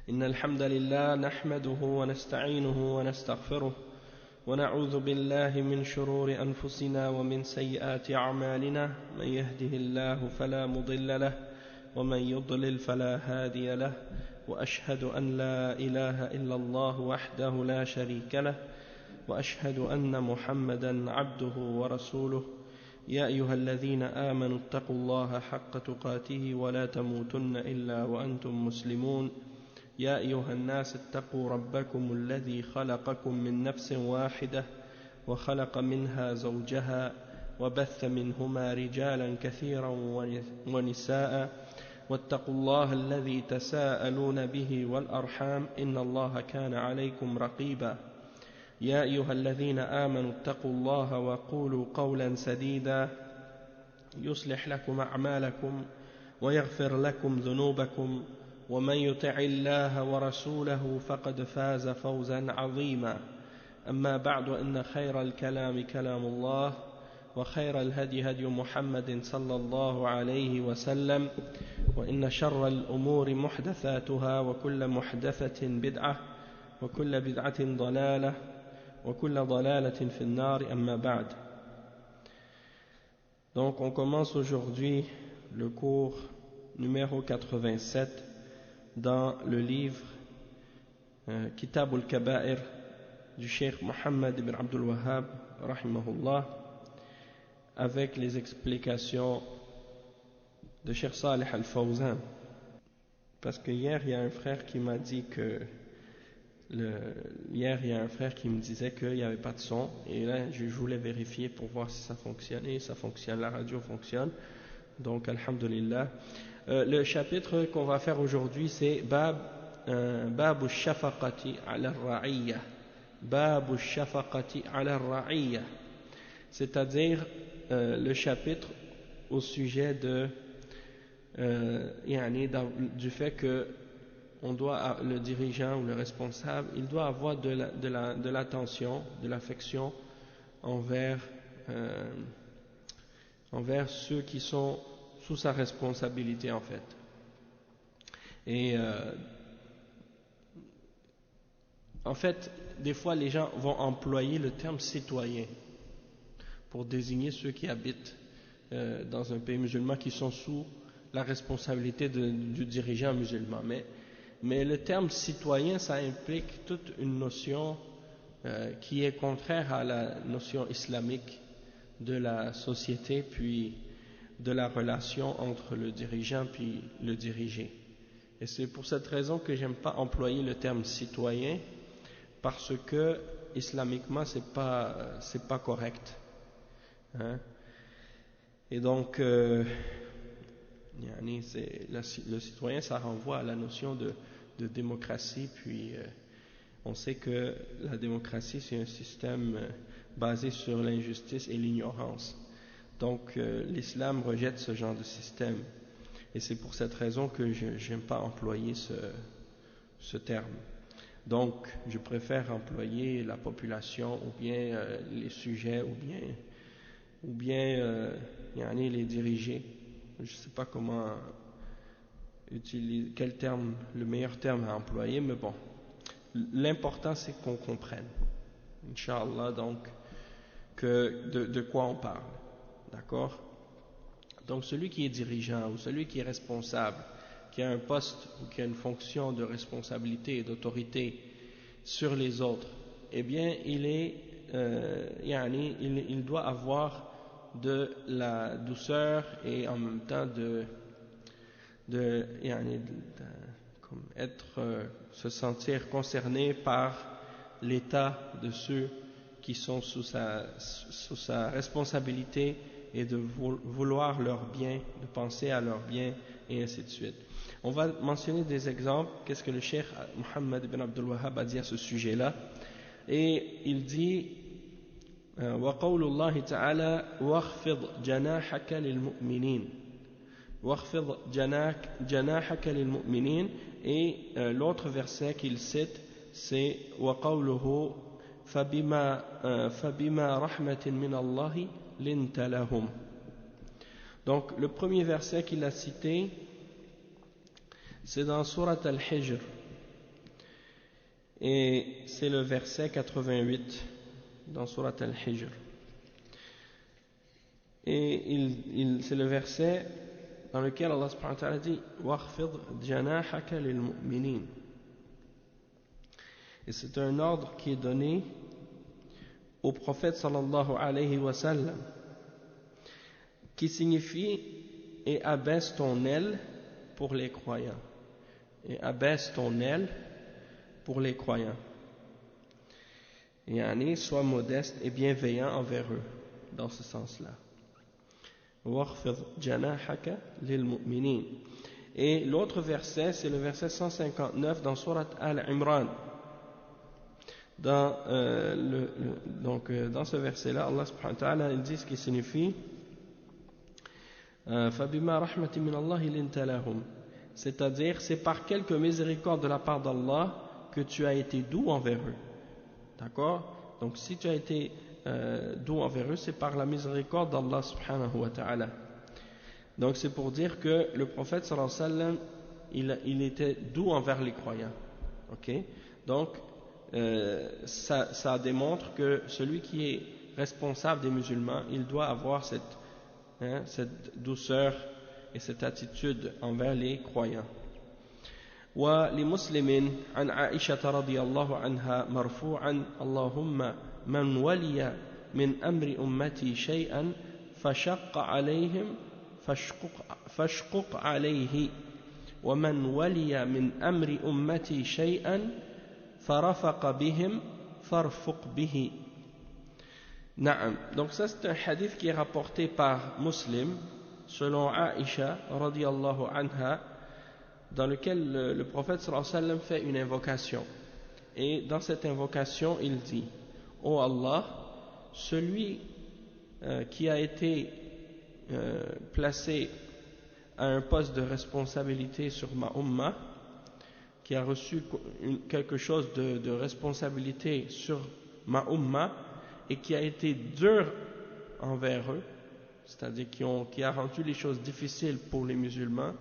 إن الحمد لله نحمده ونستعينه ونستغفره ونعوذ بالله من شرور أنفسنا ومن سيئات أعمالنا من يهده الله فلا مضل له ومن يضلل فلا هادي له وأشهد أن لا إله إلا الله وحده لا شريك له وأشهد أن محمدا عبده ورسوله يا أيها الذين آمنوا اتقوا الله حق تقاته ولا تموتن إلا وأنتم مسلمون يا أيها الناس اتقوا ربكم الذي خلقكم من نفس واحدة وخلق منها زوجها وبث منهما رجالا كثيرا ونساء واتقوا الله الذي تساءلون به والأرحام إن الله كان عليكم رقيبا يا أيها الذين آمنوا اتقوا الله وقولوا قولا سديدا يصلح لكم أعمالكم ويغفر لكم ذنوبكم ومن يطع الله ورسوله فقد فاز فوزا عظيما أما بعد إن خير الكلام كلام الله وخير الهدي هدي محمد صلى الله عليه وسلم وإن شر الأمور محدثاتها وكل محدثة بدعة وكل بدعة ضلالة وكل ضلالة في النار أما بعد. Donc on commence aujourd'hui le cours numéro 87 dans le livre Kitab al-Kaba'ir du Cheikh Mohammed ibn Abdul Wahhab rahimahullah, avec les explications de Cheikh Salih al-Fawzan. Parce que hier il y a un frère qui m'a dit que hier il y a un frère qui me disait qu'il n'y avait pas de son, et là je voulais vérifier pour voir si ça fonctionnait. Ça fonctionne, la radio fonctionne, donc alhamdulillah. Le chapitre qu'on va faire aujourd'hui, c'est Babu Shafaqati ala Ra'iyya. Babu Shafaqati ala Ra'iyya, c'est-à-dire le chapitre au sujet de du fait que on doit, le dirigeant ou le responsable, il doit avoir de l'attention, de l'affection envers ceux qui sont sous sa responsabilité en fait. Et en fait, des fois les gens vont employer le terme citoyen pour désigner ceux qui habitent dans un pays musulman, qui sont sous la responsabilité du dirigeant musulman. Mais le terme citoyen, ça implique toute une notion qui est contraire à la notion islamique de la société, puis de la relation entre le dirigeant puis le dirigé. Et c'est pour cette raison que j'aime pas employer le terme citoyen, parce que islamiquement c'est pas correct, hein? Et donc le citoyen, ça renvoie à la notion de démocratie, puis on sait que la démocratie c'est un système basé sur l'injustice et l'ignorance. Donc l'islam rejette ce genre de système, et c'est pour cette raison que je n'aime pas employer ce terme. Donc je préfère employer la population, ou bien les sujets, ou bien les dirigés. Je ne sais pas comment utiliser, quel terme, le meilleur terme à employer, mais bon, l'important c'est qu'on comprenne, Inch'Allah, donc de quoi on parle. D'accord? Donc celui qui est dirigeant, ou celui qui est responsable, qui a un poste ou qui a une fonction de responsabilité et d'autorité sur les autres, eh bien il doit avoir de la douceur, et en même temps se sentir concerné par l'état de ceux qui sont sous sa responsabilité, et de vouloir leur bien, de penser à leur bien, et ainsi de suite. On va mentionner des exemples. Qu'est-ce que le Cheikh Mohammed ibn Abdul Wahhab a dit à ce sujet-là? Et il dit وقول الله تعالى واخفض جناحك للمؤمنين واخفض جناحك للمؤمنين. Et l'autre verset qu'il cite, c'est وقوله فبما رحمة من الله لنت لهم. Donc le premier verset qu'il a cité, c'est dans Surat Al-Hijr, Et c'est le verset 88 dans Surat Al-Hijr. Et c'est le verset dans lequel Allah subhanahu wa ta'ala dit وَاخْفِضْ جَنَاحَكَ لِلْمُؤْمِنِينَ. Et c'est un ordre qui est donné au prophète sallallahu alayhi wa sallam, qui signifie et abaisse ton aile pour les croyants. Et abaisse ton aile pour les croyants. Yani, sois modeste et bienveillant envers eux, dans ce sens-là. وَاخْفِضْ جَنَاحَكَ لِلْمُؤْمِنِينَ. Et l'autre verset, c'est le verset 159 dans Surat Al-Imran. Dans ce verset-là, Allah subhanahu wa ta'ala, il dit ce qui signifie فَبِمَا رَحْمَةٍ مِّنَ اللَّهِ لِنْتَ لَهُمْ. C'est-à-dire, c'est par quelque miséricorde de la part d'Allah que tu as été doux envers eux. D'accord? Donc si tu as été doux envers eux, c'est par la miséricorde d'Allah subhanahu wa ta'ala. Donc c'est pour dire que le prophète sallallahu alayhi wa sallam, il était doux envers les croyants. Ok? Donc ça démontre que celui qui est responsable des musulmans, il doit avoir cette douceur et cette attitude envers les croyants. ولمسلم عن عائشة رضي الله عنها مرفوعا اللهم من ولي من أمر أمتي شيئا فشق عليهم فاشقق عليه ومن ولي من أمر أمتي شيئا فرفق بهم فارفق به. نعم. Donc ça c'est un hadith qui est rapporté par Muslim selon Aïcha radiyallahu anha, dans lequel le prophète sallallahu alayhi wa sallam fait une invocation. Et dans cette invocation, il dit: Ô Allah, celui qui a été placé à un poste de responsabilité sur ma umma, qui a reçu quelque chose de responsabilité sur ma umma, et qui a été dur envers eux, c'est-à-dire qui a rendu les choses difficiles pour les musulmans,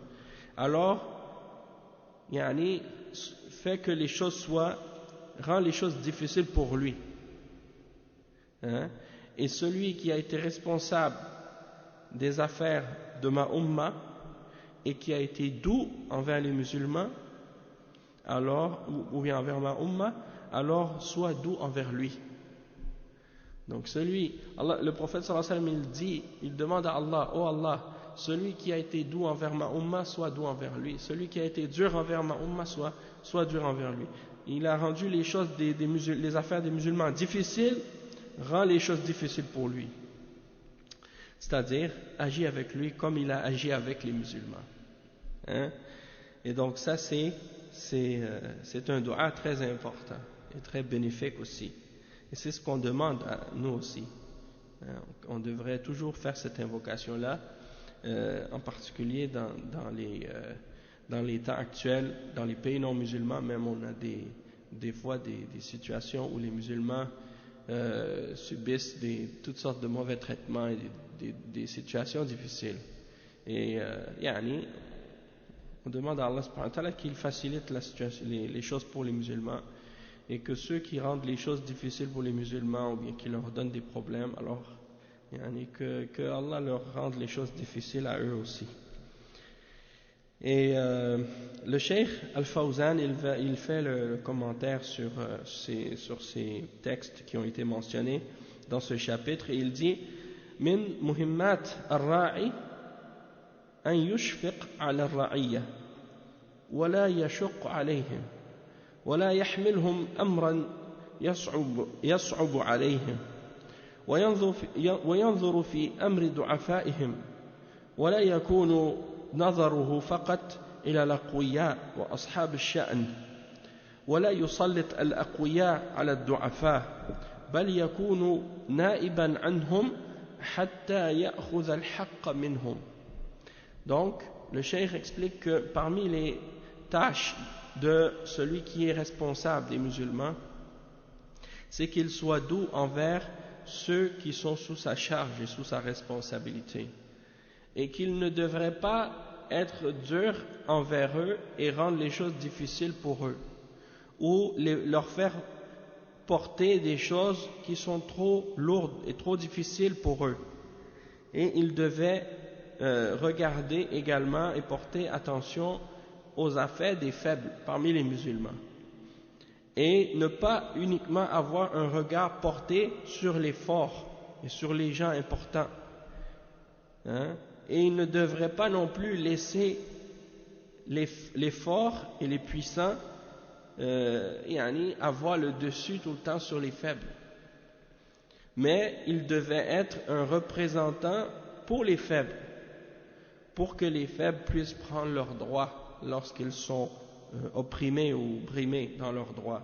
alors fait que les choses rend les choses difficiles pour lui. Et celui qui a été responsable des affaires de ma umma et qui a été doux envers les musulmans, alors, ou bien envers ma umma, alors soit doux envers lui. Donc le prophète sallallahu alayhi wa sallam, il demande à Allah: oh Allah, celui qui a été doux envers ma umma, soit doux envers lui. Celui qui a été dur envers ma umma, soit dur envers lui. Il a rendu les choses les affaires des musulmans difficiles, rend les choses difficiles pour lui. C'est-à-dire, agit avec lui comme il a agi avec les musulmans. Et donc ça c'est un dua très important et très bénéfique aussi. Et c'est ce qu'on demande à nous aussi. On devrait toujours faire cette invocation-là, en particulier dans les temps actuels, dans les pays non musulmans. Même on a des fois des situations où les musulmans subissent toutes sortes de mauvais traitements et des situations difficiles. Et on demande à Allah subhanahu wa ta'ala qu'il facilite les choses pour les musulmans, et que ceux qui rendent les choses difficiles pour les musulmans ou bien qui leur donnent des problèmes, alors que Allah leur rende les choses difficiles à eux aussi. Et le Cheikh Al-Fawzan, il fait le commentaire sur ces textes qui ont été mentionnés dans ce chapitre, et il dit: min muhimmat ar-ra'i an yushfiq ala ar-ra'iyya wa la yashuq alayhim ولا يحملهم أمرا يصعب عليهم وينظر في أمر ضعفائهم ولا يكون نظره فقط إلى الأقوياء وأصحاب الشأن ولا يسلط الأقوياء على الضعفاء بل يكون نائبا عنهم حتى يأخذ الحق منهم. Donc le cheikh explique que parmi les tâches de celui qui est responsable des musulmans, c'est qu'il soit doux envers ceux qui sont sous sa charge et sous sa responsabilité, et qu'il ne devrait pas être dur envers eux et rendre les choses difficiles pour eux, ou leur faire porter des choses qui sont trop lourdes et trop difficiles pour eux. Et ils devaient regarder également et porter attention aux affaires des faibles parmi les musulmans. Et ne pas uniquement avoir un regard porté sur les forts et sur les gens importants. Et ils ne devraient pas non plus laisser les forts et les puissants avoir le dessus tout le temps sur les faibles. Mais il devait être un représentant pour les faibles, pour que les faibles puissent prendre leurs droits lorsqu'ils sont opprimés ou brimés dans leurs droits.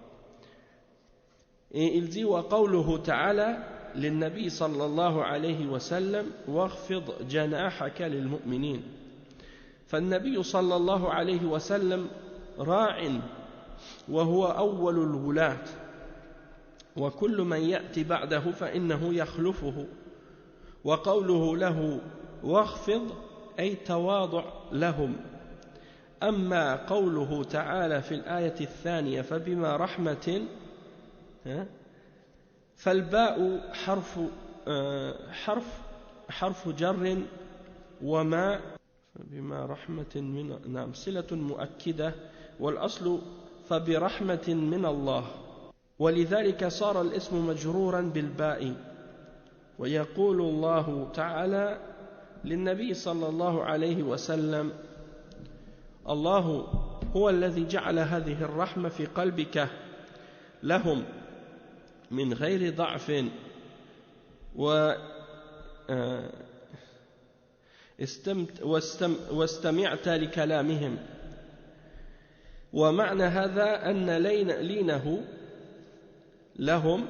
Et il dit وقوله تعالى للنبي صلى الله عليه وسلم واخفض جناحك للمؤمنين فالنبي صلى الله عليه وسلم راع وهو أول الولاة وكل من يأتي بعده فإنه يخلفه وقوله له واخفض أي تواضع لهم أما قوله تعالى في الآية الثانية فبما رحمة فالباء حرف جر وما فبما رحمة من صلة مؤكدة والأصل فبرحمة من الله ولذلك صار الاسم مجرورا بالباء ويقول الله تعالى للنبي صلى الله عليه وسلم الله هو الذي جعل هذه الرحمة في قلبك لهم من غير ضعف واستمعت لكلامهم ومعنى هذا أن لينه لهم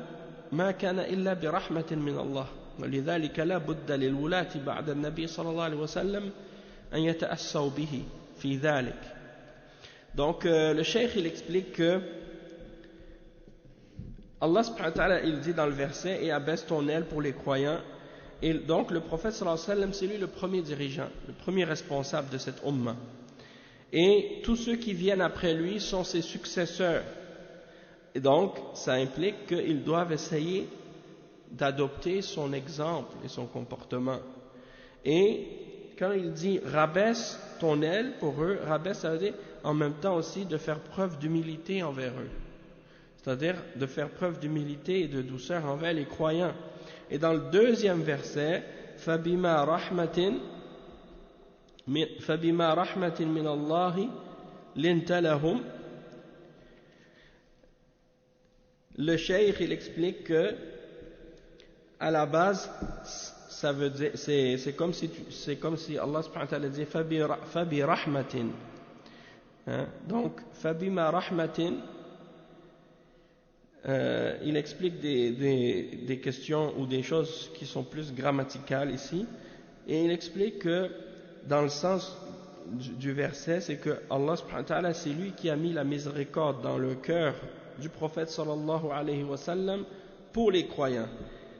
ما كان إلا برحمة من الله ولذلك لا بد للولاة بعد النبي صلى الله عليه وسلم أن يتأسوا به في ذلك. Donc le cheikh il explique que Allah subhanahu wa ta'ala il dit dans le verset et abaisse ton aile pour les croyants, et donc le prophète sallallahu alayhi wa sallam c'est lui le premier dirigeant, le premier responsable de cette ummah, et tous ceux qui viennent après lui sont ses successeurs, et donc ça implique qu'ils doivent essayer d'adopter son exemple et son comportement. Et quand il dit rabaisse ton aile pour eux, rabaisse ça veut dire en même temps aussi de faire preuve d'humilité envers eux, c'est-à-dire de faire preuve d'humilité et de douceur envers les croyants. Et dans le deuxième verset, فَبِمَا رَحْمَةٍ مِّنَ اللَّهِ لِنْتَ لَهُمْ. Le cheikh il explique que à la base ça veut dire c'est comme si Allah subhanahu wa ta'ala dit fabi rahmatin, donc fabima rahmatin, il explique des questions ou des choses qui sont plus grammaticales ici, et il explique que dans le sens du verset c'est que Allah subhanahu wa ta'ala c'est lui qui a mis la miséricorde dans le cœur du prophète sallallahu alayhi wa sallam pour les croyants.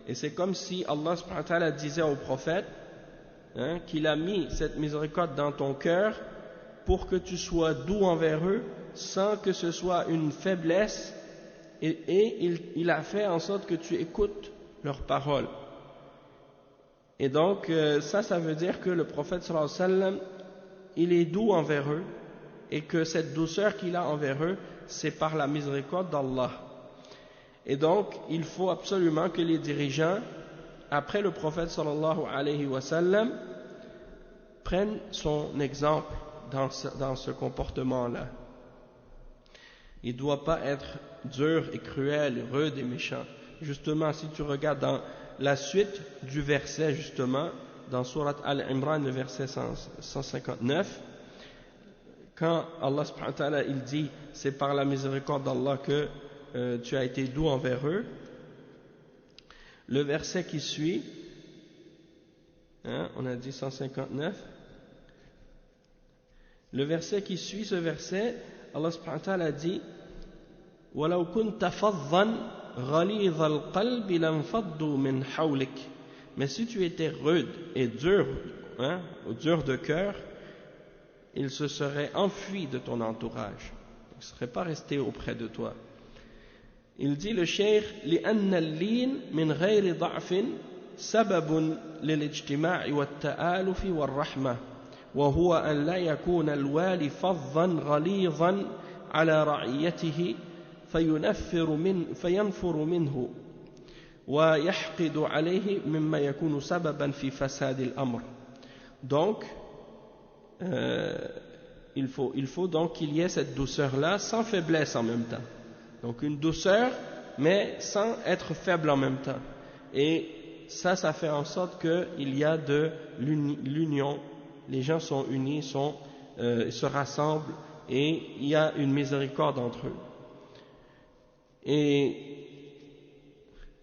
Et c'est comme si Allah subhanahu wa ta'ala disait au prophète qu'il a mis cette miséricorde dans ton cœur pour que tu sois doux envers eux sans que ce soit une faiblesse, et il a fait en sorte que tu écoutes leurs paroles. Et donc ça veut dire que le prophète sallallahu alayhi wa sallam il est doux envers eux, et que cette douceur qu'il a envers eux c'est par la miséricorde d'Allah. Et donc, il faut absolument que les dirigeants, après le prophète sallallahu alayhi wa sallam, prennent son exemple dans ce comportement-là. Il ne doit pas être dur et cruel, rude et méchant. Justement, si tu regardes dans la suite du verset, justement, dans Surat Al-Imran, le verset 159, quand Allah subhanahu wa ta'ala il dit c'est par la miséricorde d'Allah que tu as été doux envers eux, le verset qui suit, on a dit 159, le verset qui suit ce verset, Allah subhanahu wa ta'ala dit وَلَوْ كُنْتَ فَضًّا غَلِيظَ الْقَلْبِ لَانْفَضُّوا مِنْ حَوْلِكَ. Mais si tu étais rude et dur de cœur, ils se seraient enfuis de ton entourage. ne serait pas resté auprès de toi. Il dit le cheikh لأن اللين من غير ضعف سبب للاجتماع والتآلف والرحمة وهو أن لا يكون الوالي فظا غليظا على رعيته فينفر منه ويحقد عليه مما يكون سببا في فساد الأمر. Donc il faut donc qu'il y ait cette douceur là sans faiblesse en même temps. Donc une douceur mais sans être faible en même temps. Et ça fait en sorte qu'il y a de l'union, les gens sont unis, se rassemblent et il y a une miséricorde entre eux. Et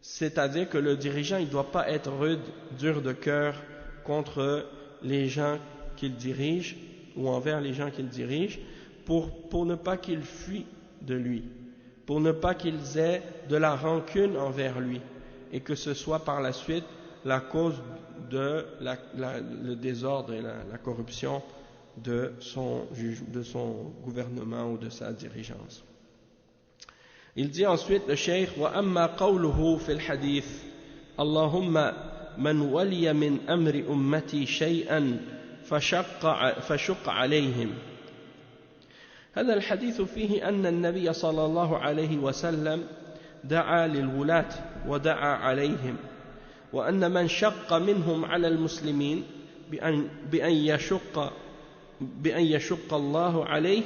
c'est-à-dire que le dirigeant il ne doit pas être rude, dur de cœur contre les gens qu'il dirige ou envers les gens qu'il dirige pour ne pas qu'ils fuient de lui, pour ne pas qu'ils aient de la rancune envers lui et que ce soit par la suite la cause de le désordre et la corruption de son gouvernement ou de sa dirigeance. Il dit ensuite le cheikh وأما قوله في الحديث اللهم من ولي من أمر أمتي شيئا فشق عليهم. هذا الحديث فيه أن النبي صلى الله عليه وسلم دعا للولاة ودعا عليهم وأن من شق منهم على المسلمين بأن يشق الله عليه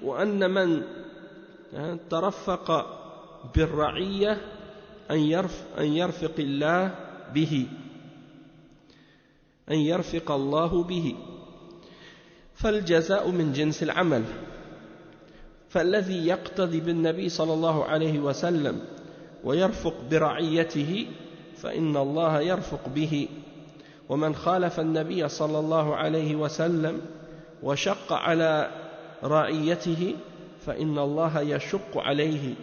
وأن من ترفق بالرعية أن يرفق الله به فالجزاء من جنس العمل. فالذي يقتدي بالنبي صلى الله عليه وسلم ويرفق برعيته فإن الله يرفق به ومن خالف النبي صلى الله عليه وسلم وشق على رعيته فإن الله يشق عليه.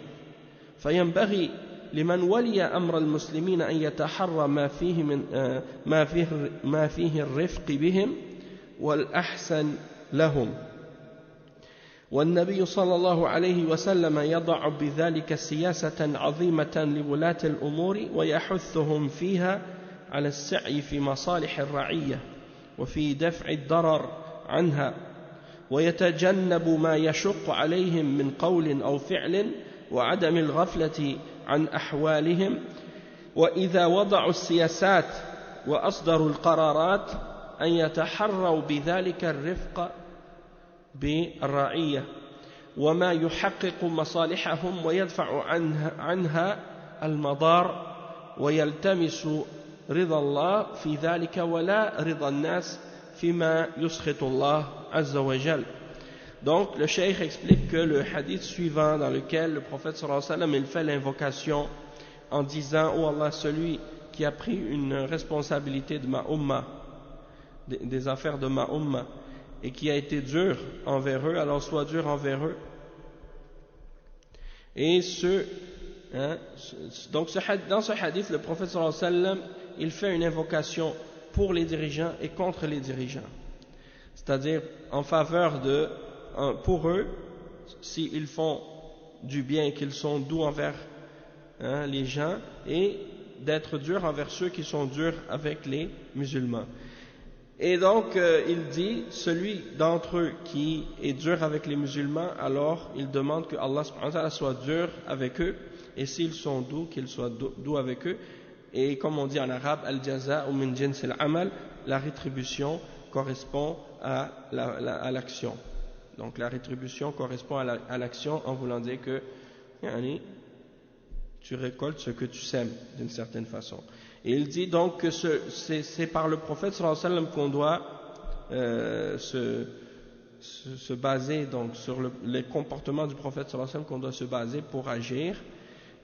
فينبغي لمن ولي أمر المسلمين أن يتحرى ما فيه الرفق بهم والأحسن لهم. والنبي صلى الله عليه وسلم يضع بذلك سياسة عظيمة لولاة الأمور ويحثهم فيها على السعي في مصالح الرعية وفي دفع الضرر عنها ويتجنب ما يشق عليهم من قول أو فعل وعدم الغفلة عن أحوالهم. وإذا وضعوا السياسات وأصدروا القرارات أن يتحروا بذلك الرفق بالرعية وما يحقق مصالحهم ويدفع عنها المضار ويلتمس رضا الله في ذلك ولا رضا الناس فيما يسخط الله عز وجل. Donc le cheikh explique que le hadith suivant dans lequel le prophète sallallahu alayhi wa sallam il fait l'invocation en disant oh Allah, celui qui a pris une responsabilité de ma umma, des affaires de ma umma, et qui a été dur envers eux, alors sois dur envers eux. Et donc dans ce hadith, le prophète sallallahu alayhi wa sallam, il fait une invocation pour les dirigeants et contre les dirigeants. C'est-à-dire en faveur pour eux, s'ils font du bien et qu'ils sont doux envers les gens, et d'être durs envers ceux qui sont durs avec les musulmans. Et donc il dit, celui d'entre eux qui est dur avec les musulmans, alors il demande que Allah subhanahu wa ta'ala soit dur avec eux, et s'ils sont doux, qu'il soit doux avec eux. Et comme on dit en arabe, al-jaza'u min jins al-amal, la rétribution correspond à l'action. Donc la rétribution correspond à l'action, en voulant dire que tu récoltes ce que tu sèmes d'une certaine façon. Et il dit donc que c'est par le prophète sallallahu alayhi wa sallam qu'on doit se baser, donc sur les comportements du prophète sallallahu alayhi wa sallam qu'on doit se baser pour agir.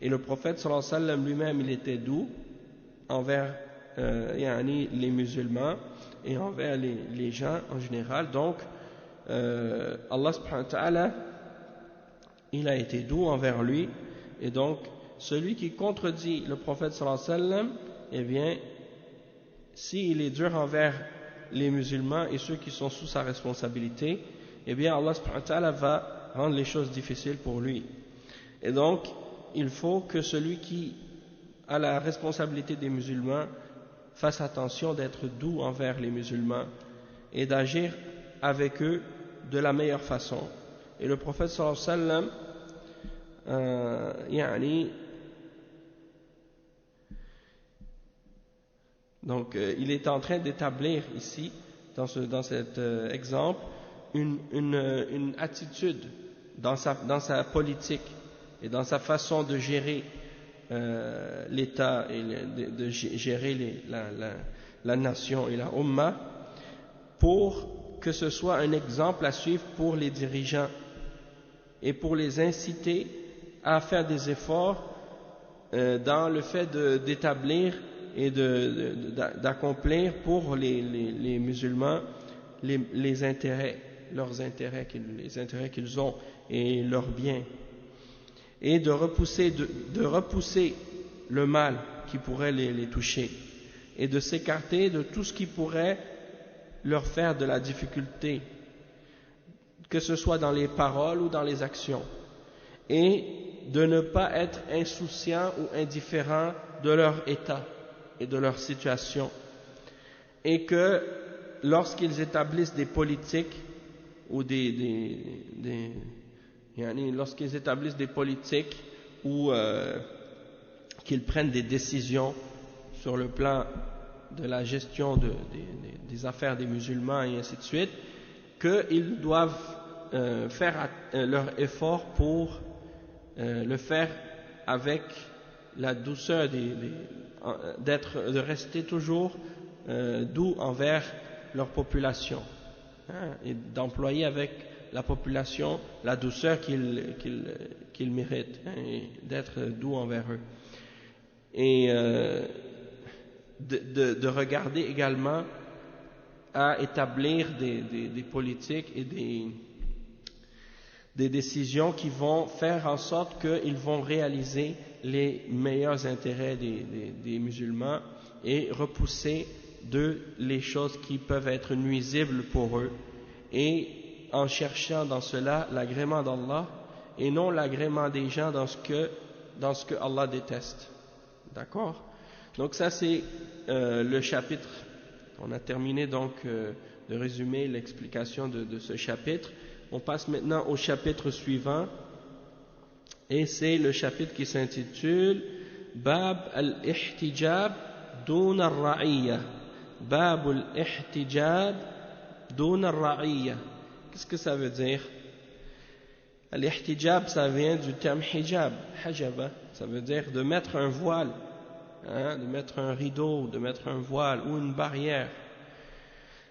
Et le prophète sallallahu alayhi wa sallam lui-même, il était doux envers les musulmans et envers les gens en général. Donc Allah subhanahu wa ta'ala, il a été doux envers lui, et donc celui qui contredit le prophète sallallahu alayhi wa sallam, eh bien s'il est dur envers les musulmans et ceux qui sont sous sa responsabilité, eh bien Allah subhanahu wa ta'ala va rendre les choses difficiles pour lui. Et donc, il faut que celui qui a la responsabilité des musulmans fasse attention d'être doux envers les musulmans et d'agir avec eux de la meilleure façon. Et le prophète sallallahu alayhi wa sallam, donc il est en train d'établir ici, dans cet exemple, une attitude dans sa politique et dans sa façon de gérer l'État et de gérer la nation et la Ummah, pour que ce soit un exemple à suivre pour les dirigeants et pour les inciter à faire des efforts dans le fait d'établir et d'accomplir pour les musulmans les intérêts, leurs intérêts, les intérêts qu'ils ont et leurs biens, et de repousser le mal qui pourrait les toucher et de s'écarter de tout ce qui pourrait leur faire de la difficulté, que ce soit dans les paroles ou dans les actions, et de ne pas être insouciant ou indifférent de leur état et de leur situation, et que lorsqu'ils établissent des politiques ou lorsqu'ils établissent des politiques ou qu'ils prennent des décisions sur le plan de la gestion des affaires des musulmans et ainsi de suite, qu'ils doivent faire leur effort pour le faire avec la douceur de rester toujours doux envers leur population, et d'employer avec la population la douceur qu'ils méritent, et d'être doux envers eux, et de regarder également à établir des politiques et des décisions qui vont faire en sorte qu'ils vont réaliser les meilleurs intérêts des musulmans et repousser les choses qui peuvent être nuisibles pour eux, et en cherchant dans cela l'agrément d'Allah et non l'agrément des gens dans ce que Allah déteste. D'accord? Donc ça c'est le chapitre. On a terminé donc de résumer l'explication de ce chapitre. On passe maintenant au chapitre suivant, et c'est le chapitre qui s'intitule Bab al-Ihtijab dun al-Ra'iyya. Bab al-Ihtijab dun al-Ra'iyya. Qu'est-ce que ça veut dire? Al-Ihtijab, ça vient du terme hijab, hajaba, ça veut dire de mettre un voile, de mettre un rideau, de mettre un voile ou une barrière.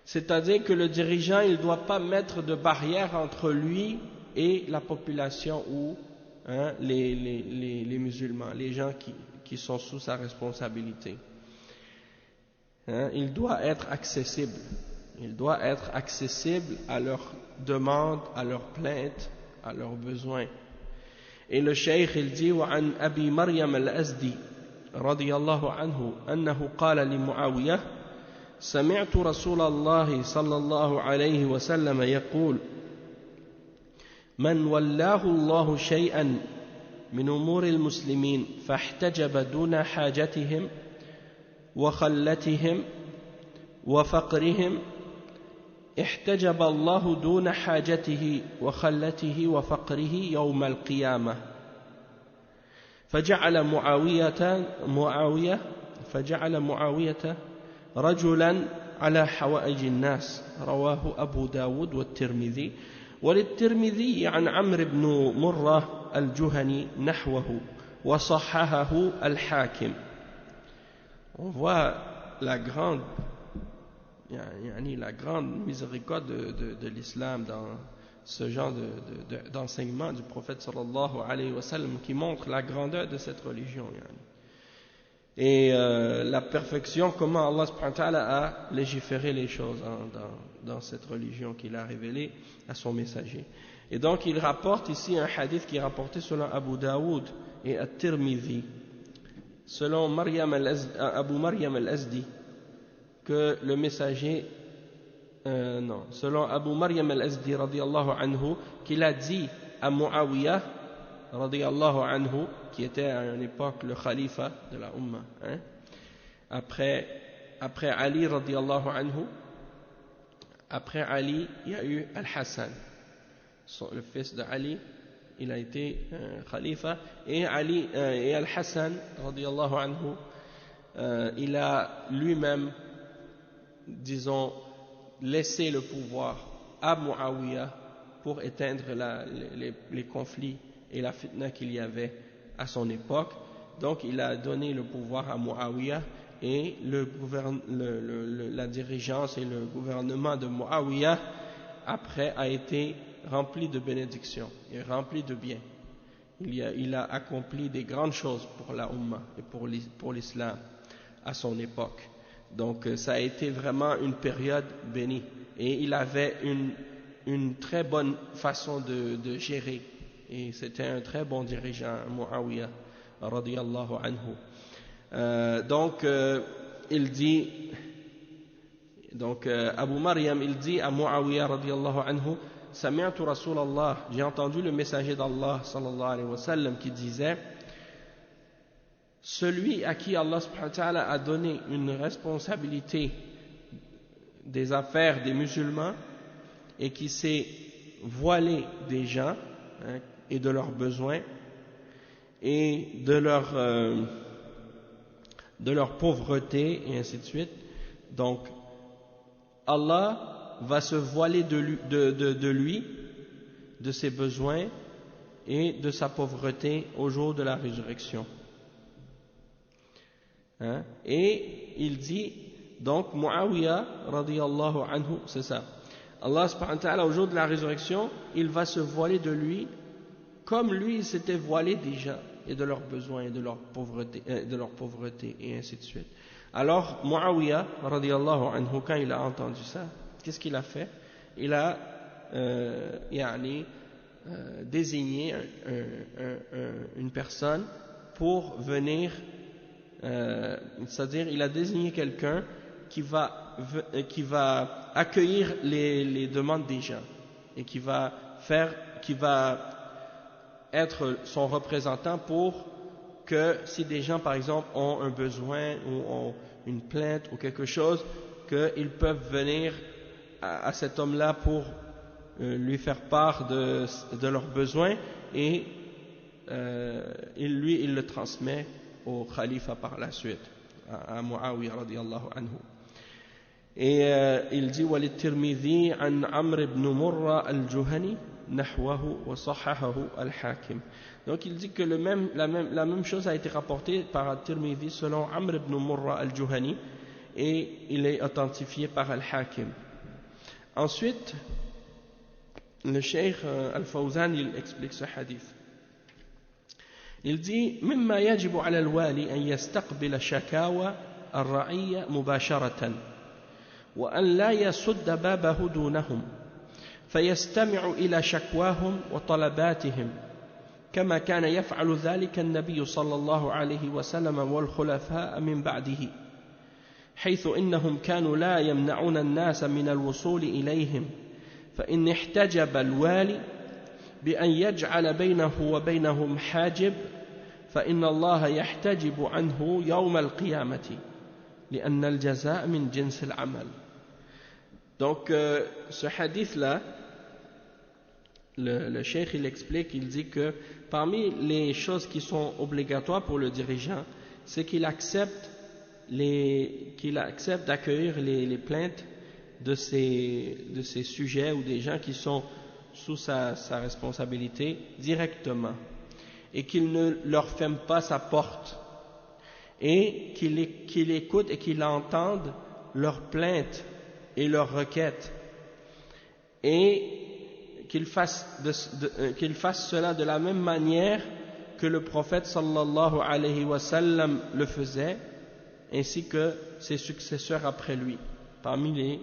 C'est-à-dire que le dirigeant, il ne doit pas mettre de barrière entre lui et la population ou les musulmans, les gens qui sont sous sa responsabilité. Il doit être accessible. Il doit être accessible à leurs demandes, à leurs plaintes, à leurs besoins. Et le cheikh, il dit وعن أبي مريم الأزدي رضي الله عنه أنه قال لمعاوية سمعت رسول الله صلى الله عليه وسلم يقول من ولاه الله شيئا من أمور المسلمين فاحتجب دون حاجتهم وخلتهم وفقرهم احتجب الله دون حاجته وخلته وفقره يوم القيامة فجعل معاوية رجلا على حوائج الناس. رواه أبو داود والترمذي. وللترمذي عن عمرو بن مرة الجهني نحوه وصححه الحاكم. On voit la grande miséricorde de l'islam dans ce genre d'enseignement du prophète sallallahu alayhi wa sallam, qui montre la grandeur de cette religion et la perfection, comment Allah subhanahu wa ta'ala a légiféré les choses dans cette religion qu'il a révélée à son messager. Et donc il rapporte ici un hadith qui est rapporté selon Abu Daoud et At-Tirmidhi, selon Abu Maryam al-Azdi, que le messager selon Abu Maryam al-Azdi radiyallahu anhu, qu'il a dit à Muawiyah radiyallahu anhu, qui était à une époque le khalifa de la Ummah, hein. Après Ali radiyallahu anhu, après Ali, il y a eu Al-Hassan, le fils de Ali, il a été khalifa, et Al-Hassan radiyallahu anhu, il a lui-même, disons, laissé le pouvoir à Muawiyah pour éteindre les conflits et la fitna qu'il y avait à son époque. Donc il a donné le pouvoir à Muawiyah, et la dirigeance et le gouvernement de Muawiyah après a été rempli de bénédictions et rempli de biens. Il a accompli des grandes choses pour la Ummah et pour l'islam à son époque. Donc ça a été vraiment une période bénie, et il avait une très bonne façon de gérer, et c'était un très bon dirigeant, Muawiyah radiyallahu anhu. Il dit, Abu Maryam, il dit à Muawiyah radiyallahu anhu, Sami'tu Rasulallah, j'ai entendu le messager d'Allah sallallahu alayhi wa sallam qui disait, celui à qui Allah subhanahu wa ta'ala a donné une responsabilité des affaires des musulmans et qui s'est voilé des gens, hein, et de leurs besoins et de leur pauvreté et ainsi de suite. Donc Allah va se voiler de lui, de ses besoins et de sa pauvreté au jour de la résurrection. Hein? Et il dit, donc Muawiyah radiyallahu anhu, c'est ça, Allah subhanahu wa ta'ala au jour de la résurrection, il va se voiler de lui comme lui il s'était voilé déjà, et de leurs besoins et de leur pauvreté et ainsi de suite. Alors Muawiyah radiyallahu anhu, quand il a entendu ça, qu'est-ce qu'il a fait? Il a désigné une personne pour venir, c'est-à-dire il a désigné quelqu'un qui va accueillir les demandes des gens et qui va être son représentant pour que si des gens par exemple ont un besoin ou ont une plainte ou quelque chose, qu'ils peuvent venir à cet homme-là pour lui faire part de leurs besoins, et il le transmet au khalifa par la suite, à Muawiyah radiyallahu anhu. Et il dit وَلِلتِّرْمِذِي عن عمرو بن مرة الجهني نحوه وصححه الحاكم. Donc il dit que la même chose a été rapportée par Al-Tirmidhi selon Amr ibn Murra al-Juhani, et il est authentifié par Al-Hakim. Ensuite, le Cheikh Al-Fawzan, il explique ce hadith. Il dit مما يجب على الوالي أن يستقبل شكاوى الرعية مباشرة وأن لا يسد بابه دونهم فيستمع إلى شكواهم وطلباتهم كما كان يفعل ذلك النبي صلى الله عليه وسلم والخلفاء من بعده، حيث إنهم كانوا لا يمنعون الناس من الوصول إليهم، فإن احتجب الوالي بأن يجعل بينه وبينهم حاجب فإن الله يحتجب عنه يوم القيامة لأن الجزاء من جنس العمل. Donc ce hadith-là, le cheikh il explique, il dit que parmi les choses qui sont obligatoires pour le dirigeant, c'est qu'il accepte d'accueillir les plaintes de ces sujets ou des gens qui sont sous sa responsabilité directement, et qu'il ne leur ferme pas sa porte, et qu'il écoute et qu'il entende leurs plaintes et leurs requêtes, et qu'il fasse cela de la même manière que le prophète sallallahu alayhi wa sallam le faisait, ainsi que ses successeurs après lui, parmi les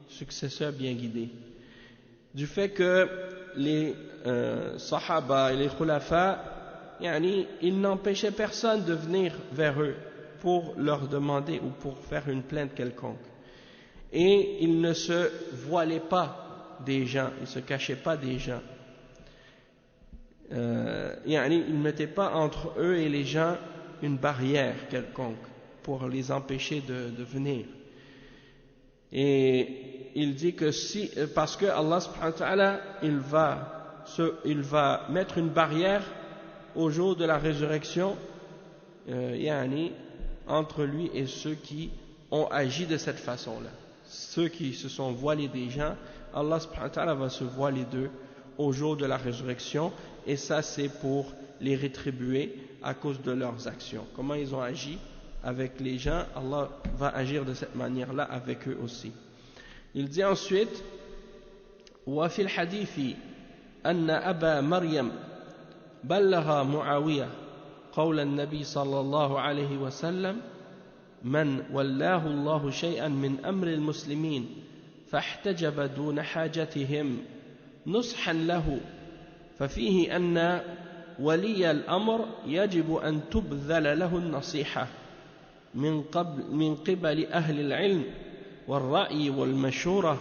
successeurs bien guidés. Du fait que les sahaba et les khulafa, ils n'empêchaient personne de venir vers eux pour leur demander ou pour faire une plainte quelconque. Et ils ne se voilaient pas des gens, ils ne se cachaient pas des gens. il ne mettait pas entre eux et les gens une barrière quelconque pour les empêcher de venir. Et il dit que parce que Allah subhanahu wa ta'ala, il va mettre une barrière au jour de la résurrection, entre lui et ceux qui ont agi de cette façon-là. Ceux qui se sont voilés des gens, Allah subhanahu wa ta'ala va se voiler d'eux au jour de la résurrection, et ça c'est pour les rétribuer à cause de leurs actions. Comment ils ont agi avec les gens, Allah va agir de cette manière-là avec eux aussi. Il dit ensuite, وفي الحديث أن أبا مريم بلغ معاوية قول النبي صلى الله عليه وسلم من ولاه الله شيئا من أمر المسلمين فاحتجب دون حاجتهم نصحا له ففيه أن ولي الأمر يجب أن تبذل له النصيحة من قبل أهل العلم والرأي والمشورة.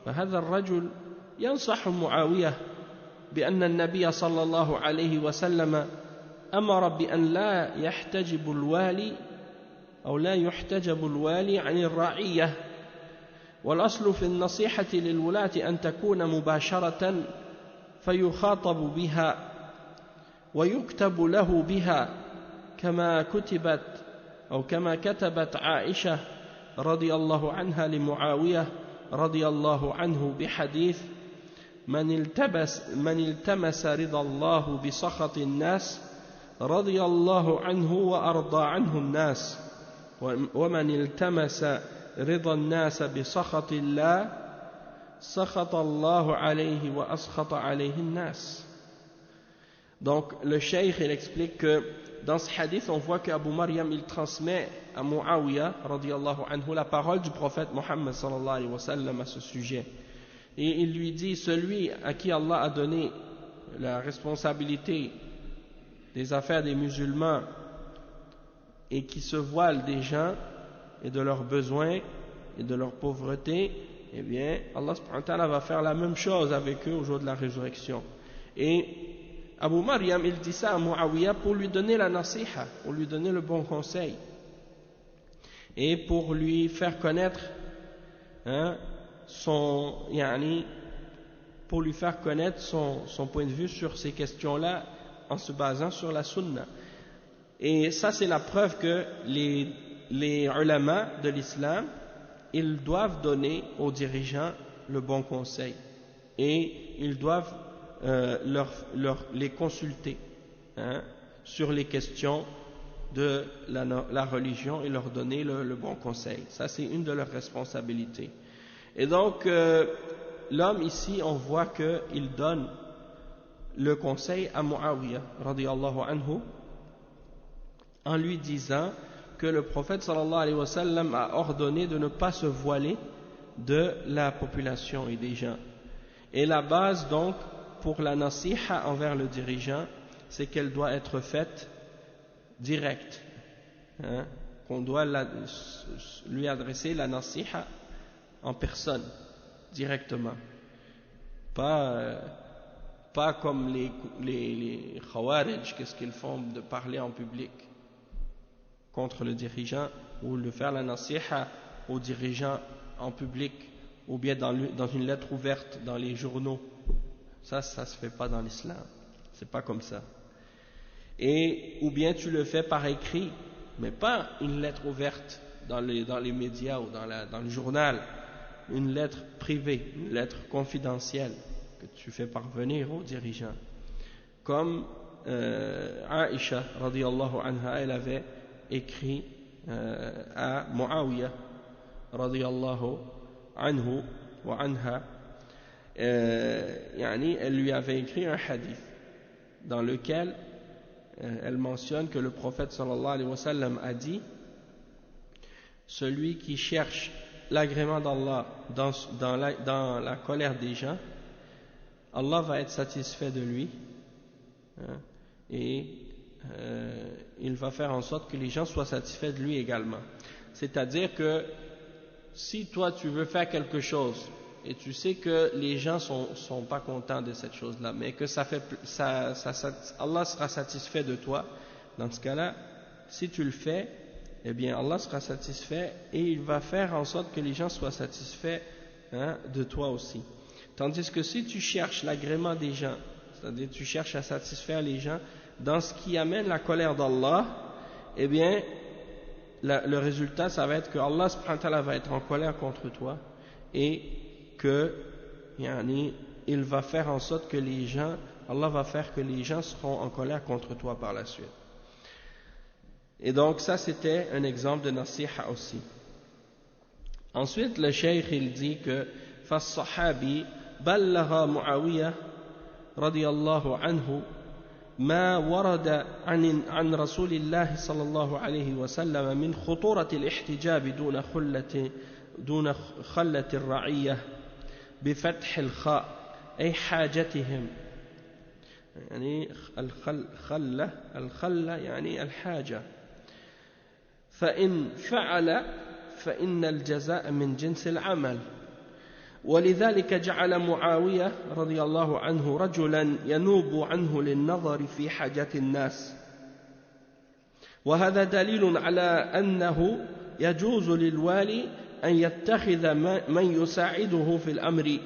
فهذا الرجل ينصح معاوية بأن النبي صلى الله عليه وسلم أمر بأن لا يحتجب الوالي أو لا يحتجب الوالي عن الرعية، والأصل في النصيحة للولاة أن تكون مباشرة فيخاطب بها ويكتب له بها كما كتبت عائشة رضي الله عنها لمعاوية رضي الله عنه بحديث من التمس رضا الله بسخط الناس رضي الله عنه وأرضى عنه الناس ومن التمس رضا الناس بسخط الله سخط الله عليه وأسخط عليه الناس. Donc le cheikh il explique que dans ce hadith on voit qu'Abu Maryam il transmet à Muawiyah radiyallahu anhu la parole du prophète Mohammed sallallahu alayhi wa sallam à ce sujet, et il lui dit: celui à qui Allah a donné la responsabilité des affaires des musulmans et qui se voile des gens et de leurs besoins et de leur pauvreté, eh bien Allah subhanahu wa ta'ala va faire la même chose avec eux au jour de la résurrection. Et Abu Maryam il dit ça à Muawiyah pour lui donner la nasiha, pour lui donner le bon conseil et pour lui faire connaître son point de vue sur ces questions-là en se basant sur la sunna. Et ça c'est la preuve que les ulama de l'islam ils doivent donner aux dirigeants le bon conseil et ils doivent les consulter sur les questions de la religion et leur donner le bon conseil. Ça c'est une de leurs responsabilités. Et donc l'homme ici on voit qu'il donne le conseil à Muawiyah radiyallahu anhu en lui disant que le prophète sallallahu alayhi wa sallam a ordonné de ne pas se voiler de la population et des gens. Et la base donc pour la nasiha envers le dirigeant, c'est qu'elle doit être faite directe, qu'on doit lui adresser la nasiha en personne, directement, pas comme les khawarij, qu'est-ce qu'ils font de parler en public contre le dirigeant, ou de faire la nasiha au dirigeant en public, ou bien dans une lettre ouverte dans les journaux. Ça se fait pas dans l'islam, c'est pas comme ça. Ou bien tu le fais par écrit, mais pas une lettre ouverte dans les médias ou dans le journal, une lettre privée, une lettre confidentielle que tu fais parvenir aux dirigeants. Comme Aïcha radiyallahu anha, elle avait écrit à Muawiyah radiyallahu anhu wa anha, elle lui avait écrit un hadith dans lequel elle mentionne que le prophète sallallahu alayhi wa sallam a dit: celui qui cherche l'agrément d'Allah dans la colère des gens, Allah va être satisfait de lui, et il va faire en sorte que les gens soient satisfaits de lui également. C'est-à-dire que si toi tu veux faire quelque chose et tu sais que les gens sont pas contents de cette chose-là, mais que Allah sera satisfait de toi, dans ce cas-là, si tu le fais, eh bien Allah sera satisfait et il va faire en sorte que les gens soient satisfaits, hein, de toi aussi. Tandis que si tu cherches l'agrément des gens, c'est-à-dire tu cherches à satisfaire les gens dans ce qui amène la colère d'Allah, eh bien le résultat, ça va être que Allah subhanahu wa ta'ala va être en colère contre toi et que il va faire en sorte que Allah va faire que les gens seront en colère contre toi par la suite. Et donc ça c'était un exemple de nasiha aussi. Ensuite le cheikh il dit que فالصحابي بلغ معاوية رضي الله عنه ما ورد عن رسول الله صلى الله عليه وسلم من خطورة الاحتجاب دون خلة الرعية بفتح الخاء أي حاجتهم، يعني الخلة يعني الحاجة، فإن فعل فإن الجزاء من جنس العمل. ولذلك جعل معاوية رضي الله عنه رجلا ينوب عنه للنظر في حاجة الناس، وهذا دليل على أنه يجوز للوالي أن يتخذ من يساعده في الأمر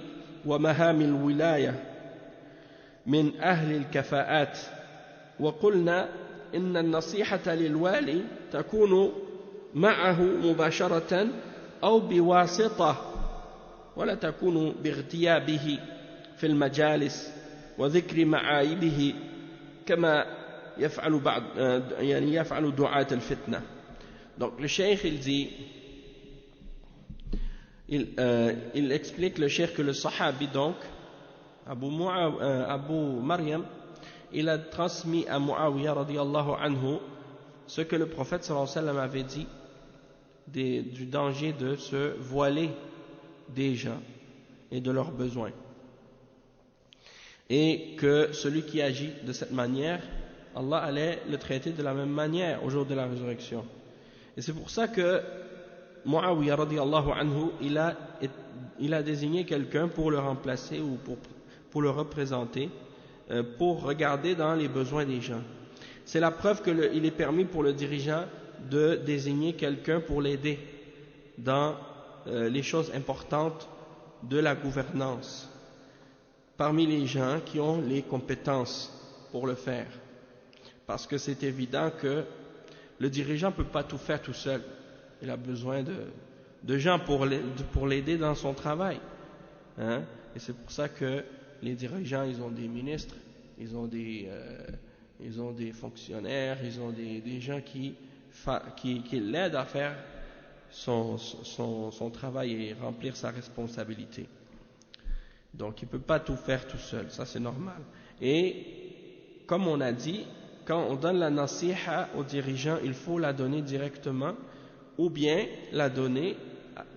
ومهام الولاية من أهل الكفاءات. وقلنا إن النصيحة للوالي تكون معه مباشرة أو بواسطة، ولا تكون باغتيابه في المجالس وذكر معايبه كما يفعل يفعل دعاة الفتنة. Donc le cheikh il dit, il explique le cheikh que le sahabi donc Abu Maryam il a transmis à Muawiyah radiyallahu anhu ce que le prophète sallallahu alayhi wa sallam avait dit du danger de se voiler des gens et de leurs besoins, et que celui qui agit de cette manière, Allah allait le traiter de la même manière au jour de la résurrection. Et c'est pour ça que Muawiyah radiyallahu anhu il a désigné quelqu'un pour le remplacer ou pour le représenter, pour regarder dans les besoins des gens. C'est la preuve qu'il est permis pour le dirigeant de désigner quelqu'un pour l'aider dans les choses importantes de la gouvernance parmi les gens qui ont les compétences pour le faire, parce que c'est évident que le dirigeant ne peut pas tout faire tout seul, il a besoin de gens pour l'aider dans son travail, hein? Et c'est pour ça que les dirigeants, ils ont des ministres, ils ont des fonctionnaires, ils ont des gens qui l'aident à faire son travail et remplir sa responsabilité. Donc il ne peut pas tout faire tout seul, ça c'est normal. Et comme on a dit, quand on donne la nasiha aux dirigeants, il faut la donner directement ou bien la donner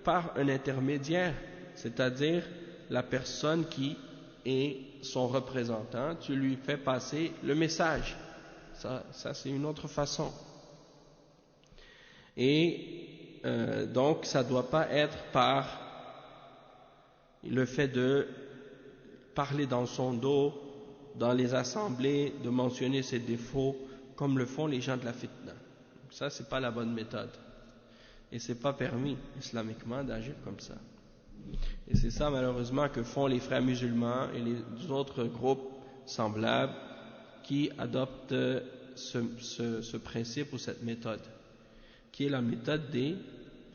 par un intermédiaire, c'est-à-dire la personne qui est son représentant, tu lui fais passer le message. Ça c'est une autre façon. Et donc ça ne doit pas être par le fait de parler dans son dos, dans les assemblées, de mentionner ses défauts, comme le font les gens de la fitna. Ça, c'est pas la bonne méthode. Et c'est pas permis, islamiquement, d'agir comme ça. Et c'est ça, malheureusement, que font les frères musulmans et les autres groupes semblables qui adoptent ce principe ou cette méthode, qui est la méthode des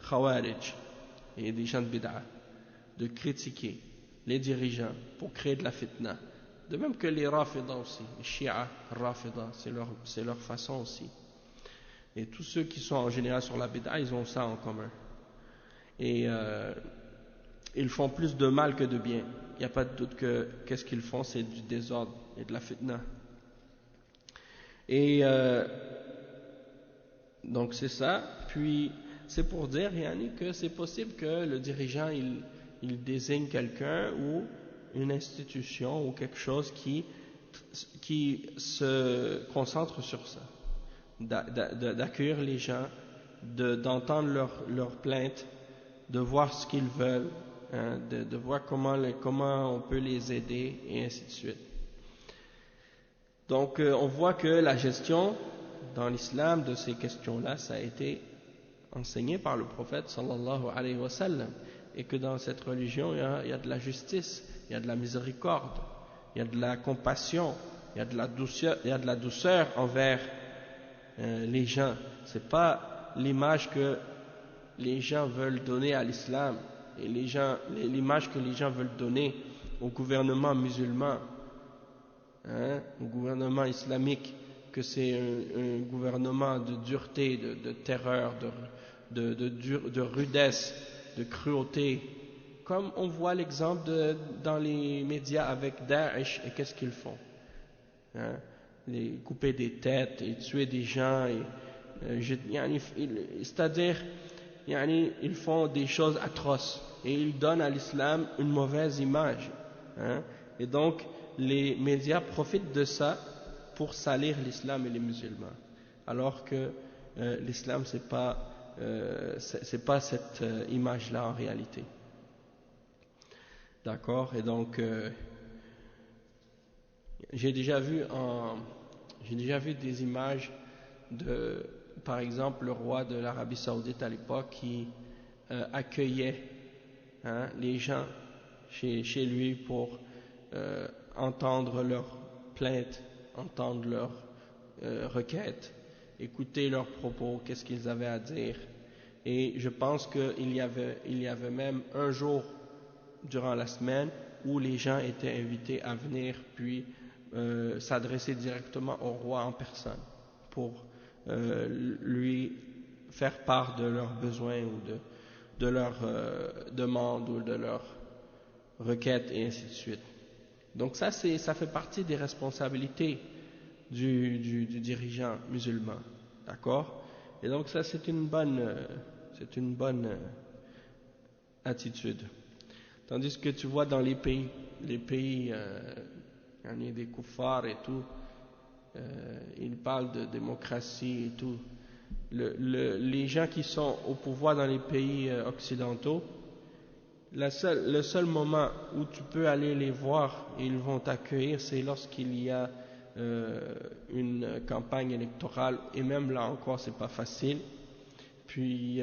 Khawarij et des gens de bid'a, de critiquer les dirigeants pour créer de la fitna. De même que les Rafida aussi, les Shia, Rafida, c'est leur façon aussi. Et tous ceux qui sont en général sur la bid'a, ils ont ça en commun. Et ils font plus de mal que de bien. Il n'y a pas de doute que qu'est-ce qu'ils font, c'est du désordre et de la fitna. Et donc c'est ça. Puis c'est pour dire, Yani, que c'est possible que le dirigeant il désigne quelqu'un ou une institution ou quelque chose qui se concentre sur ça, d'accueillir les gens, d'entendre leurs plaintes, de voir ce qu'ils veulent, hein, de voir comment on peut les aider et ainsi de suite. Donc on voit que la gestion dans l'islam de ces questions-là, ça a été enseigné par le prophète sallallahu alayhi wa sallam, et que dans cette religion il y a de la justice, il y a de la miséricorde, il y a de la compassion, il y a de la douceur envers les gens. C'est pas l'image que les gens veulent donner à l'islam et l'image que les gens veulent donner au gouvernement musulman, hein, au gouvernement islamique, que c'est un gouvernement de dureté, de terreur, de rudesse, de cruauté, comme on voit l'exemple dans les médias avec Daesh. Et qu'est-ce qu'ils font, hein? Couper des têtes et tuer des gens, c'est-à-dire ils font des choses atroces et ils donnent à l'islam une mauvaise image, hein? Et donc les médias profitent de ça pour salir l'islam et les musulmans, alors que l'islam c'est pas cette image-là en réalité. D'accord? Et donc j'ai déjà vu des images de, par exemple, le roi de l'Arabie Saoudite à l'époque qui accueillait, hein, les gens chez lui pour entendre leurs plaintes, entendre leurs requêtes, écouter leurs propos, qu'est-ce qu'ils avaient à dire. Et je pense qu'il y avait même un jour durant la semaine où les gens étaient invités à venir puis s'adresser directement au roi en personne pour lui faire part de leurs besoins ou de leurs demandes ou de leurs requêtes et ainsi de suite. Donc ça fait partie des responsabilités du dirigeant musulman, d'accord? Et donc ça c'est une bonne attitude. Tandis que tu vois dans les pays il y a des kuffars et tout, ils parlent de démocratie et tout. Les gens qui sont au pouvoir dans les pays occidentaux, le seul moment où tu peux aller les voir et ils vont t'accueillir, c'est lorsqu'il y a une campagne électorale, et même là encore c'est pas facile. Puis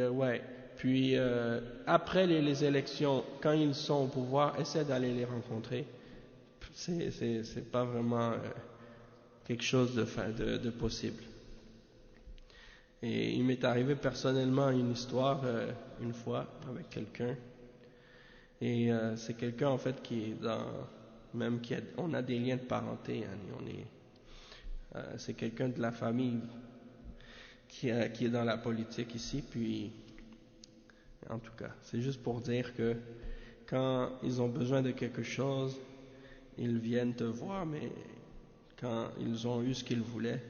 après les élections, quand ils sont au pouvoir, essaie d'aller les rencontrer. C'est pas vraiment quelque chose de possible. Et il m'est arrivé personnellement une histoire une fois avec quelqu'un, et c'est quelqu'un en fait qui est on a des liens de parenté, hein, c'est quelqu'un de la famille qui est dans la politique ici. Puis en tout cas, c'est juste pour dire que quand ils ont besoin de quelque chose, ils viennent te voir, mais quand ils ont eu ce qu'ils voulaient,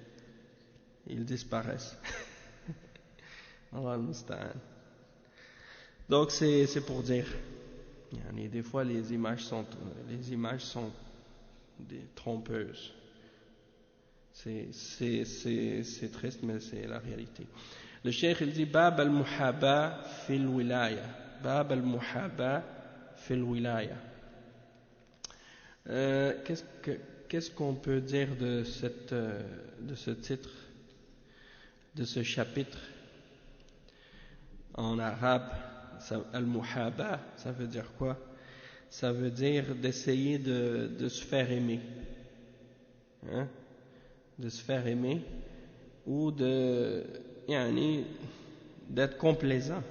ils disparaissent. Allah al-Musta'an. Donc c'est pour dire, des fois les images sont des trompeuses. C'est triste, mais c'est la réalité. Le cheikh il dit Bab al-Muhaba fil wilaya. Bab al-Muhaba fil wilaya. Qu'est-ce qu'on peut dire de ce titre, de ce chapitre? En arabe, al-Muhaba, ça veut dire quoi? Ça veut dire d'essayer de se faire aimer, hein? De se faire aimer, ou d'être complaisant.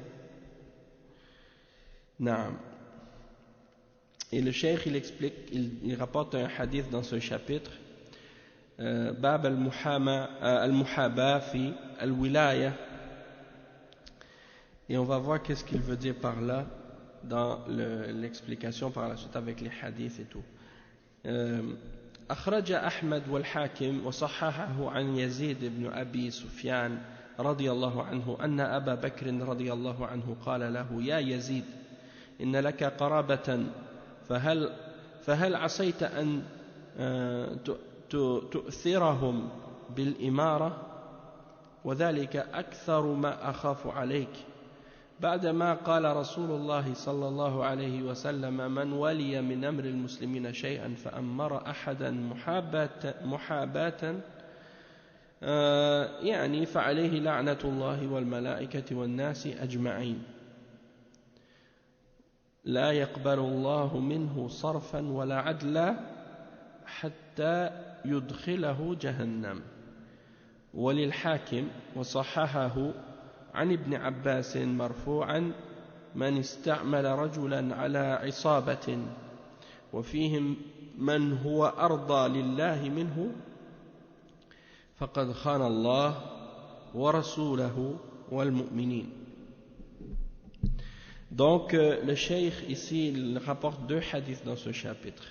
Naam. Et le cheikh il explique, il rapporte un hadith dans ce chapitre, Bab al-Muhaba fi al-Wilaya, et on va voir qu'est-ce qu'il veut dire par là dans l'explication par la suite avec les hadiths et tout. أخرج أحمد والحاكم وصححه عن يزيد بن أبي سفيان رضي الله عنه أن أبا بكر رضي الله عنه قال له يا يزيد إن لك قرابة فهل عصيت أن تؤثرهم بالإمارة وذلك أكثر ما أخاف عليك بعدما قال رسول الله صلى الله عليه وسلم من ولي من أمر المسلمين شيئا فأمر أحدا محاباة يعني فعليه لعنة الله والملائكة والناس أجمعين لا يقبل الله منه صرفا ولا عدلا حتى يدخله جهنم. وللحاكم وصححه عن ابن عباس مرفوعا من استعمل رجلا على عصابة وفيهم من هو أرضى لله منه فقد خان الله ورسوله والمؤمنين. Donc le cheikh ici il rapporte deux hadiths dans ce chapitre.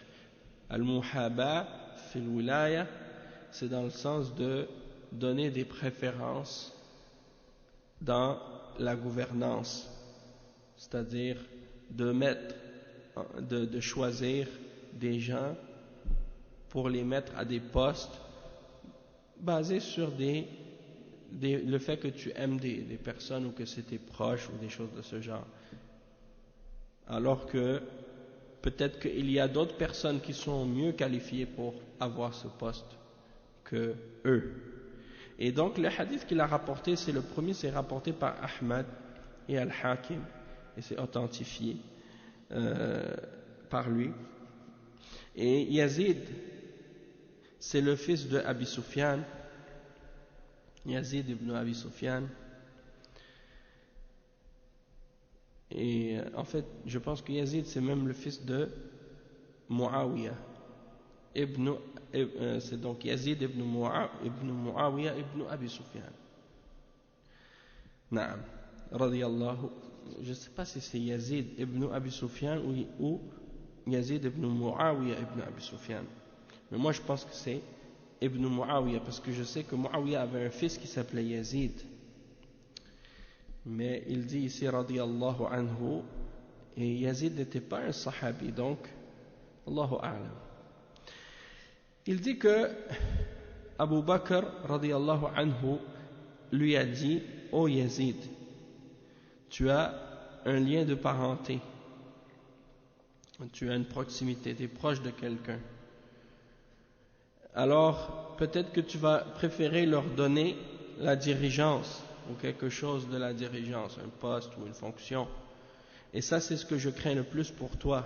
Al-Muhaba fil wilaya, c'est dans le sens de donner des préférences dans la gouvernance, c'est-à-dire de choisir des gens pour les mettre à des postes basés sur le fait que tu aimes des personnes ou que c'est tes proches ou des choses de ce genre. Alors que peut-être qu'il y a d'autres personnes qui sont mieux qualifiées pour avoir ce poste que eux. Et donc le hadith qu'il a rapporté, c'est le premier, c'est rapporté par Ahmad et Al-Hakim, et c'est authentifié par lui. Et Yazid, c'est le fils de Abi Sufyan, Yazid ibn Abi Sufyan. Et en fait, je pense que Yazid, c'est même le fils de Muawiyah. C'est donc Yazid ibn Muawiyah ibn Abi Sufyan. Naam, radiyallahu. Je ne sais pas si c'est Yazid ibn Abi Sufyan ou Yazid ibn Muawiyah ibn Abi Sufyan. Mais moi je pense que c'est ibn Muawiyah, parce que je sais que Muawiyah avait un fils qui s'appelait Yazid. Mais il dit ici radiyallahu anhu, et Yazid n'était pas un sahabi, donc Allahu a'lam. Il dit que Abu Bakr radiyallahu anhu lui a dit: ô Yazid, tu as un lien de parenté, tu as une proximité, tu es proche de quelqu'un. Alors peut-être que tu vas préférer leur donner la dirigeance ou quelque chose de la dirigeance, un poste ou une fonction. Et ça, c'est ce que je crains le plus pour toi.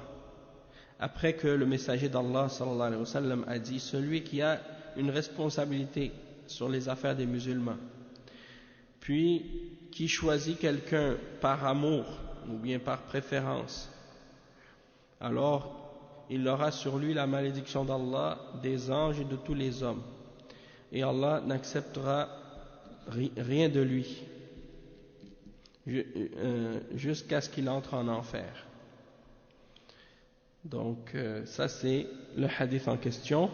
Après que le messager d'Allah sallallahu alayhi wa sallam a dit: celui qui a une responsabilité sur les affaires des musulmans, puis qui choisit quelqu'un par amour ou bien par préférence, alors il aura sur lui la malédiction d'Allah, des anges et de tous les hommes, et Allah n'acceptera rien de lui jusqu'à ce qu'il entre en enfer. Donc ça c'est le hadith en question.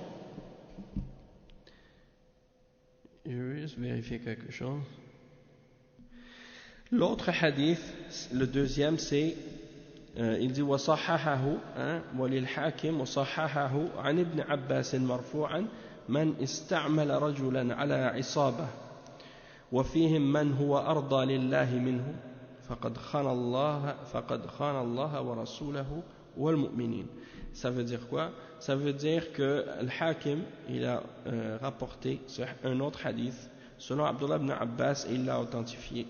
Je vais juste vérifier quelque chose. L'autre hadith, le deuxième, c'est il dit وصححه وللحاكم وصححه عن ابن عباس مرفوعا من استعمل رجلا على عصابة وفيهم من هو أرضى لله منه فقد خان الله ورسوله والمؤمنين. Ça veut dire quoi? Ça veut dire que Al-Hakim il a rapporté un autre hadith selon Abdullah ibn Abbas et il l'a authentifié.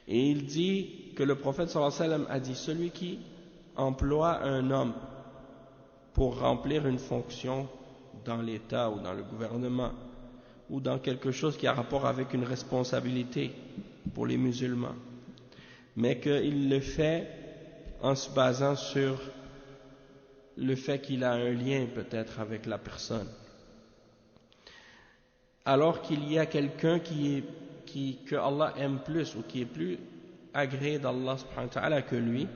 Et il dit que le prophète sallallahu alayhi wa sallam a dit: celui qui emploie un homme pour remplir une fonction dans l'État ou dans le gouvernement ou dans quelque chose qui a rapport avec une responsabilité pour les musulmans, mais qu'il le fait en se basant sur le fait qu'il a un lien peut-être avec la personne, alors qu'il y a quelqu'un que Allah aime plus ou qui est plus agréé d'Allah subhanahu wa ta'ala que lui,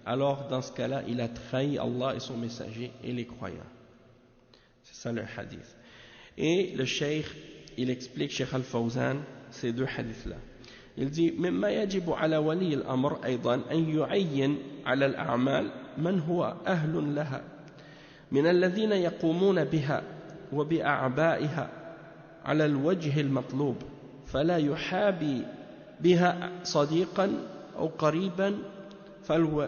alors dans ce cas-là il a trahi Allah et son messager et les croyants. C'est ça le hadith. Et le cheikh il explique, Cheikh Al-Fawzan, ces deux hadiths-là. Il dit: مما يجب على ولي الأمر أيضا أن يعين على الأعمال من هو أهل لها من الذين يقومون بها وبأعبائها على الوجه المطلوب فلا يحابي بها صديقا أو قريبا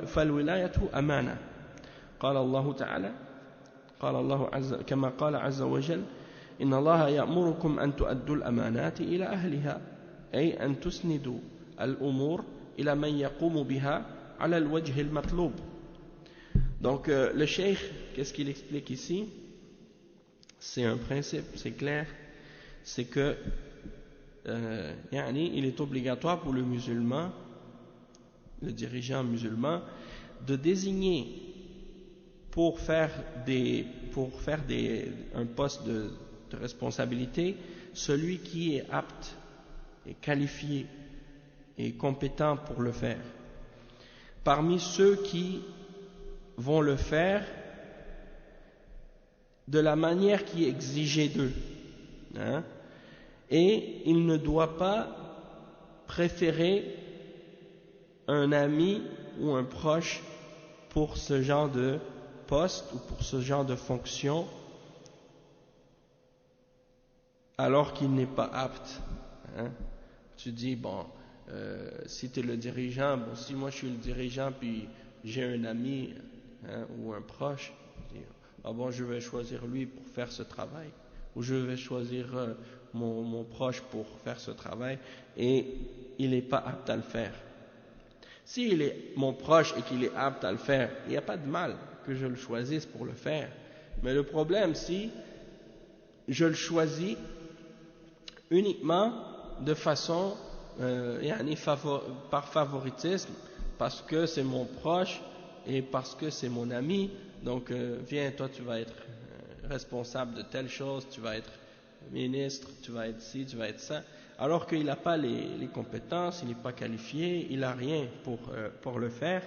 فالولاية أمانة. قال الله تعالى قال الله كما قال عز وجل إن الله يأمركم أن تؤدوا الأمانات إلى أهلها أي أن تسندوا الأمور إلى من يقوم بها على الوجه المطلوب. Donc le cheikh, qu'est-ce qu'il explique ici? C'est un principe, c'est clair, c'est que il est obligatoire pour le musulman, le dirigeant musulman, de désigner pour faire un poste de responsabilité celui qui est apte et qualifié et compétent pour le faire. Parmi ceux qui vont le faire de la manière qui est exigée d'eux. Et il ne doit pas préférer un ami ou un proche pour ce genre de poste ou pour ce genre de fonction alors qu'il n'est pas apte. Tu dis, bon, si tu es le dirigeant, bon, si moi je suis le dirigeant puis j'ai un ami ou un proche, je dis, ah bon, je vais choisir lui pour faire ce travail, ou je vais choisir mon proche pour faire ce travail, et il n'est pas apte à le faire. S'il est mon proche et qu'il est apte à le faire, il n'y a pas de mal que je le choisisse pour le faire. Mais le problème, si je le choisis uniquement de façon par favoritisme, parce que c'est mon proche et parce que c'est mon ami, donc viens, toi tu vas être responsable de telle chose, tu vas être ministre, tu vas être ci, tu vas être ça, alors qu'il n'a pas les compétences, il n'est pas qualifié, il n'a rien pour le faire.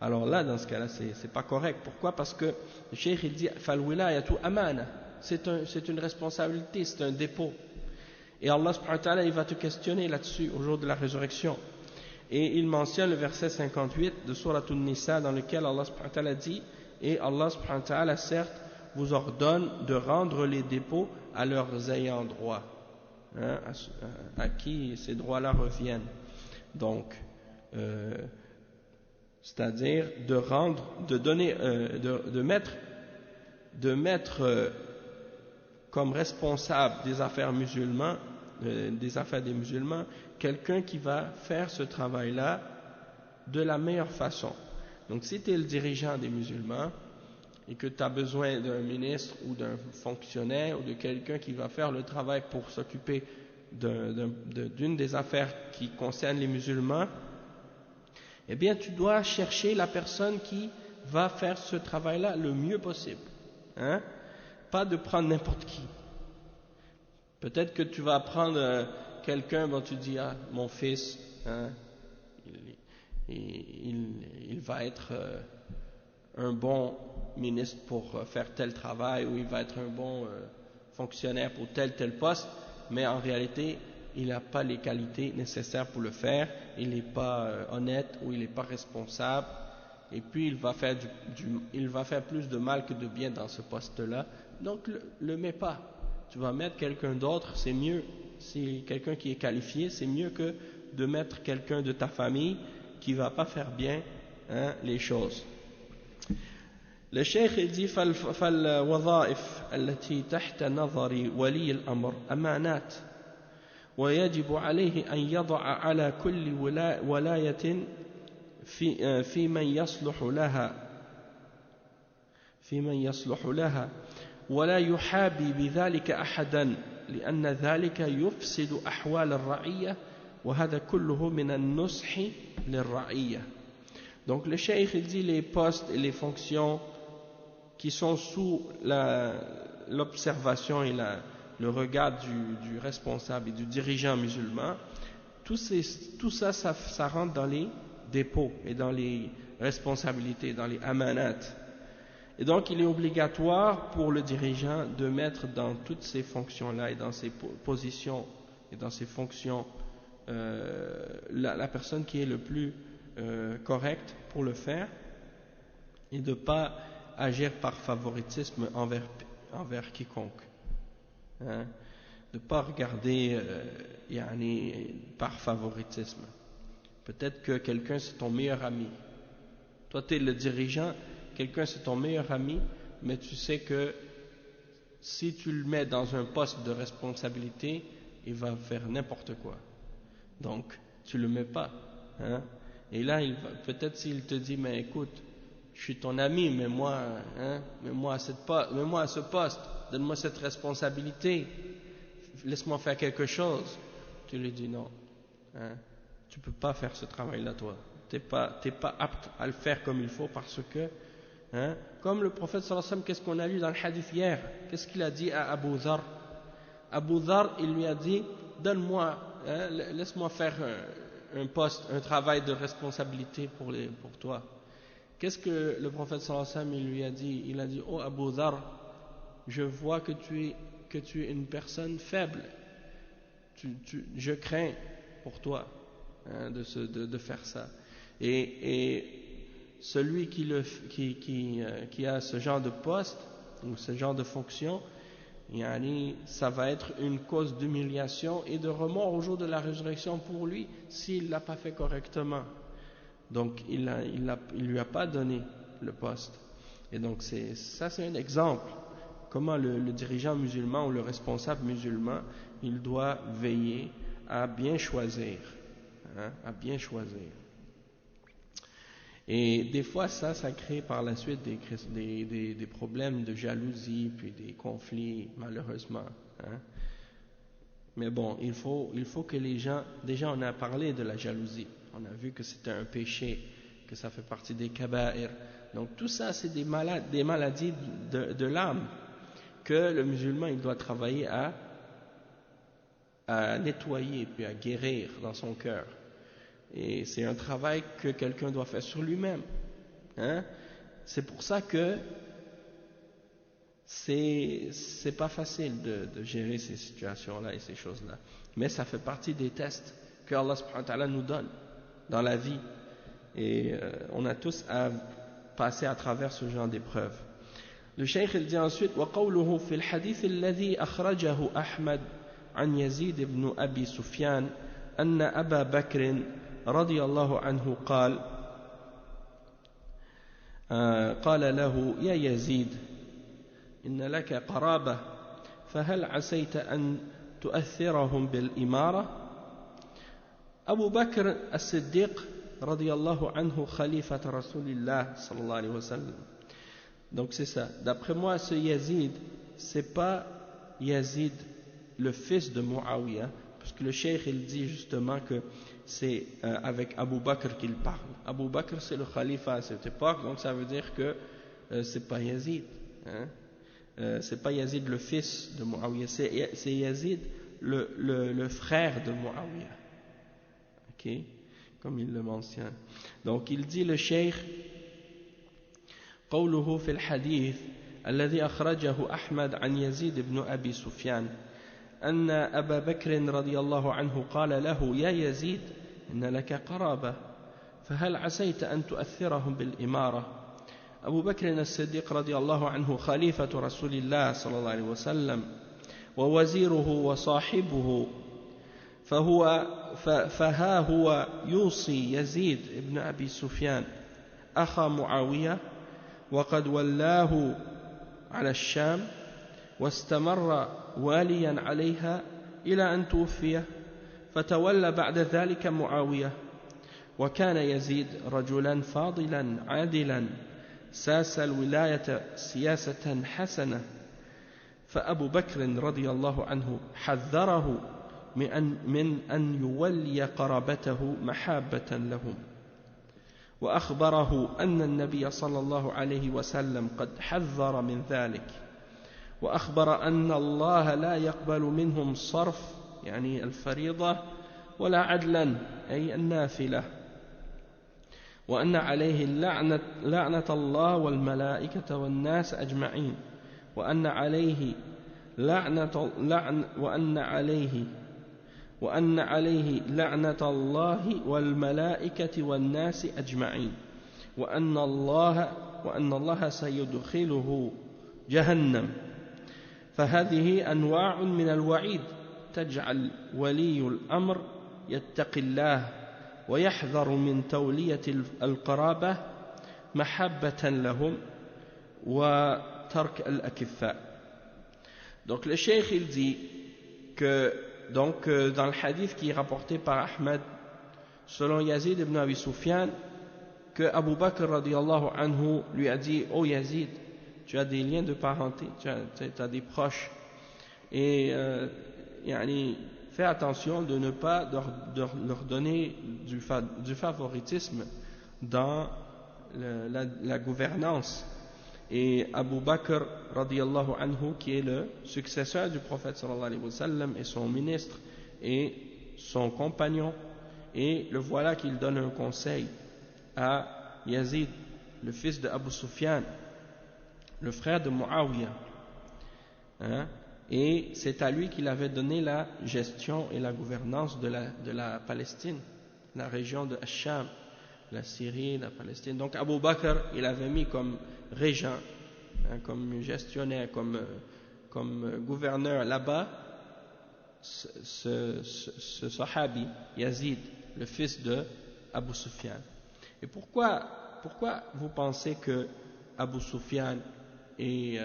Alors là, dans ce cas-là, c'est pas correct. Pourquoi? Parce que le cheikh il dit falwilayatu amana, c'est une responsabilité, c'est un dépôt. Et Allah subhanahu wa ta'ala, il va te questionner là-dessus au jour de la résurrection. Et il mentionne le verset 58 de Surat An-Nisa dans lequel Allah subhanahu wa ta'ala dit, et Allah subhanahu wa ta'ala certes vous ordonne de rendre les dépôts à leurs ayants droit, à qui ces droits-là reviennent. Donc, c'est-à-dire de rendre, de donner, de mettre comme responsable des affaires musulmans, des affaires des musulmans, quelqu'un qui va faire ce travail-là de la meilleure façon. Donc si tu es le dirigeant des musulmans et que tu as besoin d'un ministre ou d'un fonctionnaire ou de quelqu'un qui va faire le travail pour s'occuper d'une des affaires qui concernent les musulmans, eh bien tu dois chercher la personne qui va faire ce travail-là le mieux possible. Pas de prendre n'importe qui. Peut-être que tu vas prendre quelqu'un dont tu dis, ah, mon fils, il va être un bon ministre pour faire tel travail, ou il va être un bon fonctionnaire pour tel poste, mais en réalité, il n'a pas les qualités nécessaires pour le faire, il n'est pas honnête, ou il n'est pas responsable, et puis il va faire plus de mal que de bien dans ce poste-là. Donc le mets pas, tu vas mettre quelqu'un d'autre, c'est mieux. Si quelqu'un qui est qualifié, c'est mieux que de mettre quelqu'un de ta famille qui va pas faire bien les choses. Le cheikh dit فالوظائف التي تحت نظر ولي الأمر أمانات ويجب عليه أن يضع على كل ولاية في من يصلح لها ولا يحابي بذلك أحدا لأن ذلك يفسد أحوال الرعية وهذا كله من النصح للرعية. Donc le cheikh dit les postes et les fonctions qui sont sous l'observation et le regard du responsable et du dirigeant musulman, tout ça, ça rentre dans les dépôts et dans les responsabilités, dans les amanat. Et donc il est obligatoire pour le dirigeant de mettre dans toutes ces fonctions-là et dans ces positions et dans ces fonctions la personne qui est le plus correcte pour le faire, et de ne pas agir par favoritisme envers quiconque. De ne pas regarder par favoritisme. Peut-être que quelqu'un c'est ton meilleur ami. Toi tu es le dirigeant, quelqu'un c'est ton meilleur ami, mais tu sais que si tu le mets dans un poste de responsabilité, il va faire n'importe quoi. Donc tu le mets pas, hein? Et là peut-être s'il te dit mais écoute, je suis ton ami, mais moi, hein, mets-moi à ce poste, donne-moi cette responsabilité, laisse-moi faire quelque chose. Tu lui dis non, hein, tu peux pas faire ce travail-là toi, t'es pas apte à le faire comme il faut parce que, hein, comme le prophète sallallahu alayhi wa sallam, qu'est-ce qu'on a lu dans le hadith hier, qu'est-ce qu'il a dit à Abu Dhar? Abu Dhar, il lui a dit donne-moi, hein, laisse-moi faire un poste, un travail de responsabilité pour toi. Qu'est-ce que le prophète sallallahu alayhi wa sallam il lui a dit? Il a dit oh Abu Dhar, je vois que tu es une personne faible, je crains pour toi, hein, de faire ça. Et celui qui a ce genre de poste ou ce genre de fonction, ça va être une cause d'humiliation et de remords au jour de la résurrection pour lui s'il ne l'a pas fait correctement. Donc il lui a pas donné le poste. Et donc c'est un exemple. Comment le dirigeant musulman ou le responsable musulman, il doit veiller à bien choisir, hein, à bien choisir. Et des fois ça crée par la suite des problèmes de jalousie puis des conflits malheureusement, hein. Mais bon, il faut que les gens, déjà on a parlé de la jalousie, on a vu que c'était un péché, que ça fait partie des kaba'ir. Donc tout ça c'est des maladies de l'âme que le musulman il doit travailler à nettoyer puis à guérir dans son cœur. Et c'est un travail que quelqu'un doit faire sur lui-même, hein? C'est pour ça que c'est pas facile de gérer ces situations-là et ces choses-là. Mais ça fait partie des tests que Allah subhanahu wa ta'ala nous donne dans la vie. Et on a tous à passer à travers ce genre d'épreuves. Le cheikh il dit ensuite وقوله في الحديث الذي أخرجه أحمد عن يزيد بن أبي سفيان أن أبا بكر رضي الله عنه قال له يا يزيد إن لك قرابة فهل عسيت أن تؤثرهم بالإمارة. أبو بكر الصديق رضي الله عنه خليفة رسول الله صلى الله عليه وسلم. Donc c'est ça. D'après moi, ce Yazid, c'est pas Yazid le fils de Muawiyah, parce que le cheikh il dit justement que c'est avec Abu Bakr qu'il parle. Abu Bakr c'est le khalifa à cette époque, donc ça veut dire que c'est pas Yazid, hein? C'est pas Yazid le fils de Muawiyah, c'est Yazid le frère de Muawiyah, ok, comme il le mentionne. Donc il dit le cheikh قوله في الحديث الذي أخرجه أحمد عن يزيد بن أبي سفيان أن أبا بكر رضي الله عنه قال له يا يزيد إن لك قرابة فهل عسيت أن تؤثرهم بالإمارة. أبو بكر الصديق رضي الله عنه خليفة رسول الله صلى الله عليه وسلم ووزيره وصاحبه فها هو يوصي يزيد بن أبي سفيان أخا معاوية وقد ولاه على الشام واستمر واليا عليها إلى أن توفي فتولى بعد ذلك معاوية وكان يزيد رجلا فاضلا عادلا ساس الولاية سياسة حسنة فأبو بكر رضي الله عنه حذره من أن يولي قرابته محابة لهم وأخبره أن النبي صلى الله عليه وسلم قد حذر من ذلك وأخبر أن الله لا يقبل منهم صرف يعني الفريضة ولا عدلا أي النافلة وأن عليه لعنة الله والملائكة والناس أجمعين وأن عليه لعنة الله والملائكة والناس أجمعين وأن الله سيدخله جهنم. فهذه أنواع من الوعيد تجعل ولي الأمر يتقي الله ويحذر من تولية القرابة محبة لهم وترك الأكفاء. Donc le cheikh il dit que dans le hadith qui est rapporté par Ahmed selon Yazid ibn Abi Sufyan, que Abu Bakr radiallahu anhu lui a dit: oh Yazid, tu as des liens de parenté, tu as des proches, et fais attention de ne pas leur donner du favoritisme dans la gouvernance. Et Abu Bakr radiallahu anhu, qui est le successeur du prophète sallallahu alayhi wa sallam, et son ministre et son compagnon, et le voilà qu'il donne un conseil à Yazid, le fils de Abu Sufyan, le frère de Muawiyah, et c'est à lui qu'il avait donné la gestion et la gouvernance de la Palestine, la région de Ash-Sham, la Syrie, la Palestine. Donc Abu Bakr, il avait mis comme régent, comme gestionnaire, comme gouverneur là-bas ce sahabi Yazid, le fils de Abu Sufyan. Et pourquoi vous pensez que Abu Sufyan et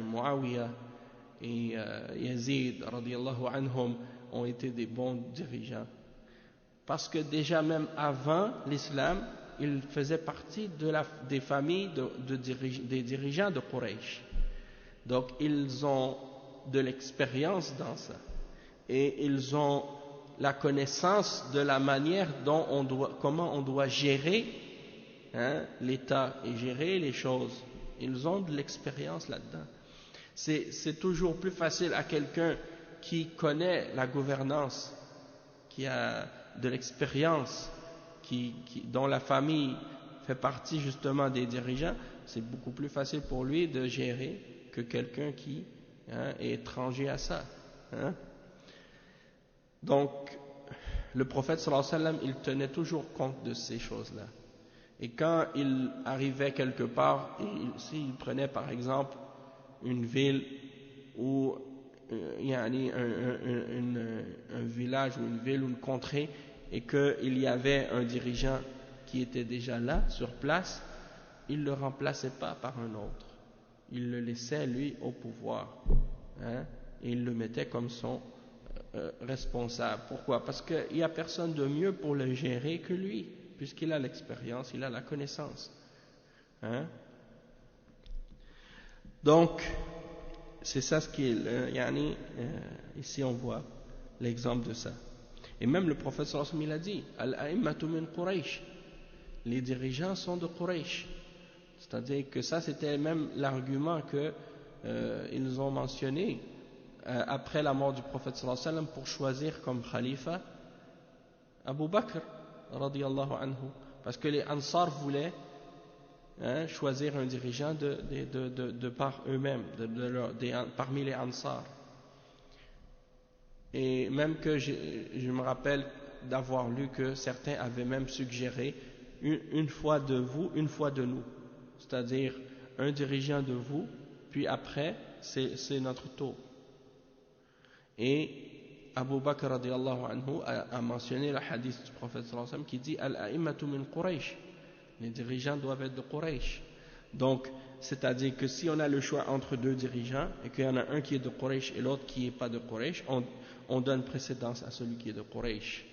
Muawiyah et Yazid radiyallahu anhum ont été des bons dirigeants? Parce que déjà même avant l'islam, ils faisaient partie des familles des dirigeants de Quraysh. Donc ils ont de l'expérience dans ça, et ils ont la connaissance de la manière dont comment on doit gérer l'État et gérer les choses. Ils ont de l'expérience là-dedans. C'est toujours plus facile à quelqu'un qui connaît la gouvernance, qui a de l'expérience, dont la famille fait partie justement des dirigeants. C'est beaucoup plus facile pour lui de gérer que quelqu'un qui est étranger à ça. Donc, le prophète sallallahu alayhi wa sallam, il tenait toujours compte de ces choses-là. Et quand il arrivait quelque part, s'il prenait par exemple une ville ou un village ou une ville ou une contrée, et qu'il y avait un dirigeant qui était déjà là, sur place, il ne le remplaçait pas par un autre. Il le laissait lui au pouvoir, et il le mettait comme son responsable. Pourquoi? Parce qu'il n'y a personne de mieux pour le gérer que lui, puisqu'il a l'expérience, il a la connaissance. Donc, c'est ça ce qui est ici on voit l'exemple de ça. Et même le prophète sallallahu alayhi wa sallam, il a dit: Al-a'immatu min Quraysh, les dirigeants sont de Quraysh. C'est-à-dire que ça, c'était même l'argument qu'ils ont mentionné après la mort du prophète sallallahu alayhi wa sallam pour choisir comme khalifa Abu Bakr radiyallahu anhu, parce que les Ansar voulaient choisir un dirigeant de par eux-mêmes, parmi les Ansar. Et même que je me rappelle d'avoir lu que certains avaient même suggéré une fois de vous, une fois de nous, c'est-à-dire un dirigeant de vous, puis après c'est notre tour. Et Abu Bakr radiyallahu anhu a mentionné le hadith du prophète sallallahu alayhi wa sallam qui dit: Al-a'immatu min Quraysh, les dirigeants doivent être de Quraysh. Donc, c'est-à-dire que si on a le choix entre deux dirigeants et qu'il y en a un qui est de Quraysh et l'autre qui n'est pas de Quraysh, on donne précédence à celui qui est de Quraysh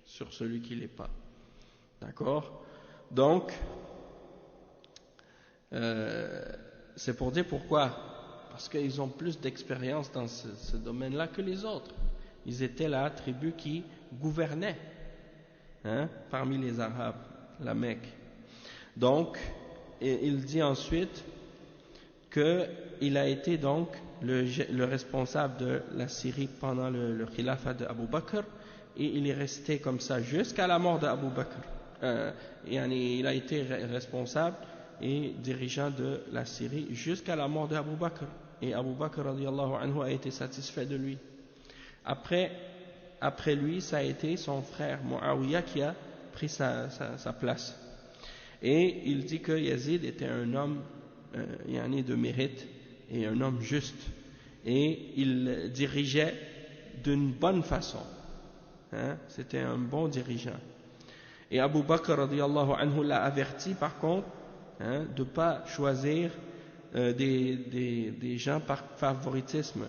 sur celui qui ne l'est pas. D'accord? Donc, c'est pour dire pourquoi. Parce qu'ils ont plus d'expérience dans ce domaine-là que les autres. Ils étaient la tribu qui gouvernait parmi les Arabes, la Mecque. Donc, il dit ensuite qu'il a été donc le responsable de la Syrie pendant le khilafat de Abu Bakr, et il est resté comme ça jusqu'à la mort d'Abu Bakr. Il a été responsable et dirigeant de la Syrie jusqu'à la mort d'Abu Bakr. Et Abu Bakr radiyallahu anhu a été satisfait de lui. Après lui, ça a été son frère Muawiyah qui a pris sa place. Et il dit que Yazid était un homme de mérite et un homme juste. Et il dirigeait d'une bonne façon. hein, c'était un bon dirigeant. Et Abu Bakr radiyallahu anhu l'a averti par contre, hein, de ne pas choisir des gens par favoritisme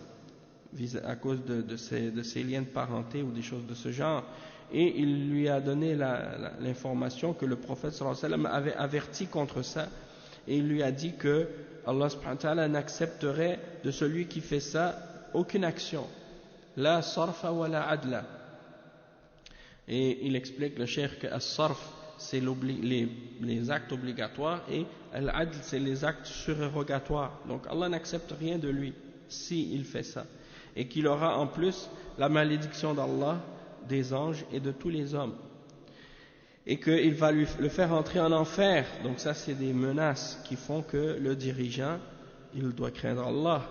à cause de ses liens de parenté ou des choses de ce genre. Et il lui a donné l'information que le prophète sallallahu alayhi wa sallam avait averti contre ça, et il lui a dit que Allah subhanahu wa ta'ala n'accepterait de celui qui fait ça aucune action, la sarfa wa la adla. Et il explique, le cheikh, que as-sarf c'est les actes obligatoires et al-adl c'est les actes surérogatoires. Donc Allah n'accepte rien de lui si il fait ça, et qu'il aura en plus la malédiction d'Allah, des anges et de tous les hommes, et qu'il va le faire entrer en enfer. Donc ça, c'est des menaces qui font que le dirigeant, il doit craindre Allah,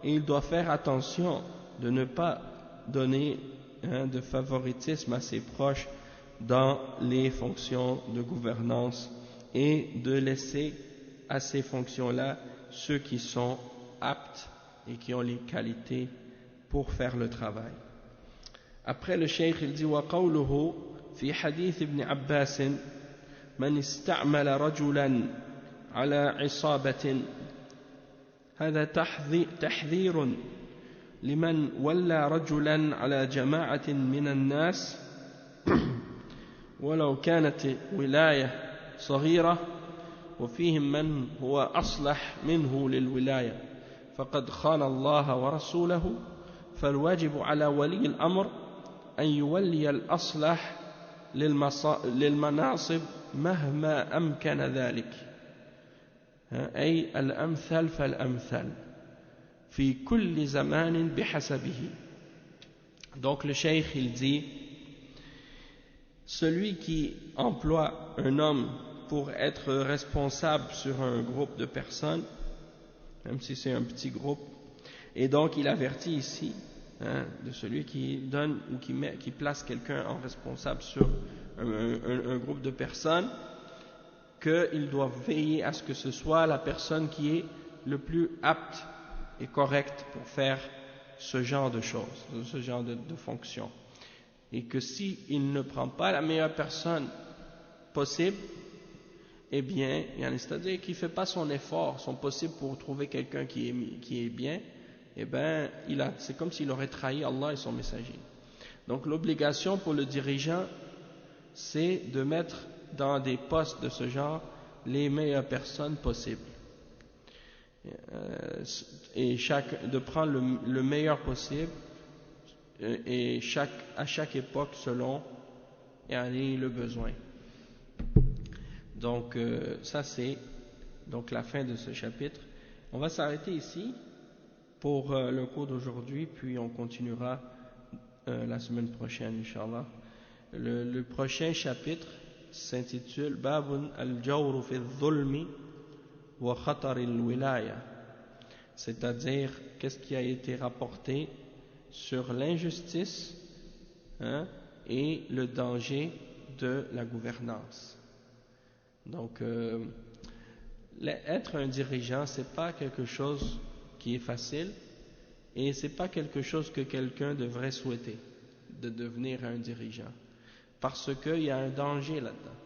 et il doit faire attention de ne pas donner de favoritisme à ses proches dans les fonctions de gouvernance, et de laisser à ces fonctions-là ceux qui sont aptes et qui ont les qualités pour faire le travail. Après, le cheikh il dit وقوله في حديث ابن عباس من استعمل رجلا على عصابة هذا تحذير لمن ولى رجلا على جماعة من الناس ولو كانت ولاية صغيرة وفيهم من هو أصلح منه للولاية فقد خان الله ورسوله فالواجب على ولي الأمر أن يولي الأصلح للمناصب مهما أمكن ذلك أي الأمثل فالأمثل في كل زمان بحسبه. Donc le cheikh il dit, celui qui emploie un homme pour être responsable sur un groupe de personnes, même si c'est un petit groupe, et donc il avertit ici de celui qui donne ou qui place quelqu'un en responsable sur un groupe de personnes, qu'il doit veiller à ce que ce soit la personne qui est le plus apte et correcte pour faire ce genre de choses, ce genre de fonction. Et que s'il ne prend pas la meilleure personne possible, eh bien, c'est-à-dire qu'il ne fait pas son effort, son possible pour trouver quelqu'un qui est bien, eh bien, c'est comme s'il aurait trahi Allah et son messager. Donc l'obligation pour le dirigeant, c'est de mettre dans des postes de ce genre les meilleures personnes possibles. Et de prendre le meilleur possible, et à chaque époque selon le besoin. Donc ça c'est donc la fin de ce chapitre. On va s'arrêter ici pour le cours d'aujourd'hui, puis on continuera la semaine prochaine, Inch'Allah. Le prochain chapitre s'intitule Babun al-Jawru fi al-Dhulmi wa Khatar al-Wilaya, c'est-à-dire qu'est-ce qui a été rapporté sur l'injustice et le danger de la gouvernance. Donc être un dirigeant, c'est pas quelque chose qui est facile, et c'est pas quelque chose que quelqu'un devrait souhaiter, de devenir un dirigeant, parce qu'il y a un danger là-dedans.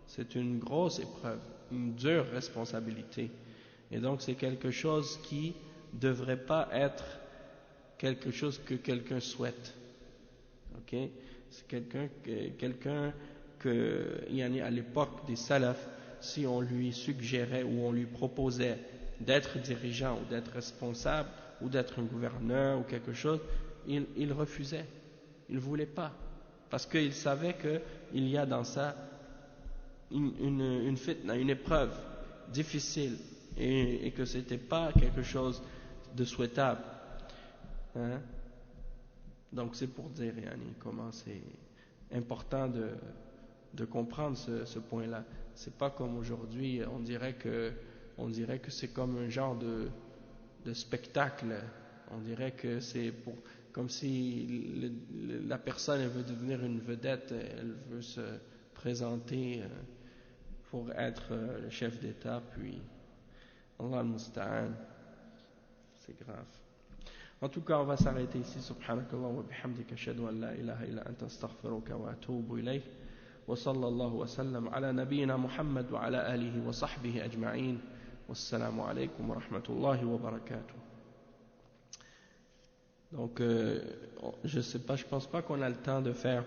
C'est une grosse épreuve, une dure responsabilité, et donc c'est quelque chose qui devrait pas être quelque chose que quelqu'un souhaite. Ok, c'est quelqu'un que à l'époque des salafs, si on lui suggérait ou on lui proposait d'être dirigeant ou d'être responsable ou d'être un gouverneur ou quelque chose, il refusait, il ne voulait pas, parce qu'il savait qu'il y a dans ça une fitna, une épreuve difficile, et que ce n'était pas quelque chose de souhaitable. Donc c'est pour dire comment c'est important de comprendre ce point-là. C'est pas comme aujourd'hui, on dirait que c'est comme un genre de spectacle. On dirait que c'est comme si la personne elle veut devenir une vedette, elle veut se présenter pour être le chef d'État, puis Allah al-Musta'an, c'est grave. En tout cas, on va s'arrêter ici. Subhanakallah wa bihamdika ashhadu an la ilaha illa anta astaghfiruka wa atubu ilayk. Wa sallallahu wa sallam ala nabiyyina Muhammad wa ala alihi wa sahbihi ajma'in. Wassalamu alaykum wa rahmatullahi wa barakatuh. Donc, je sais pas, je pense pas qu'on a le temps de faire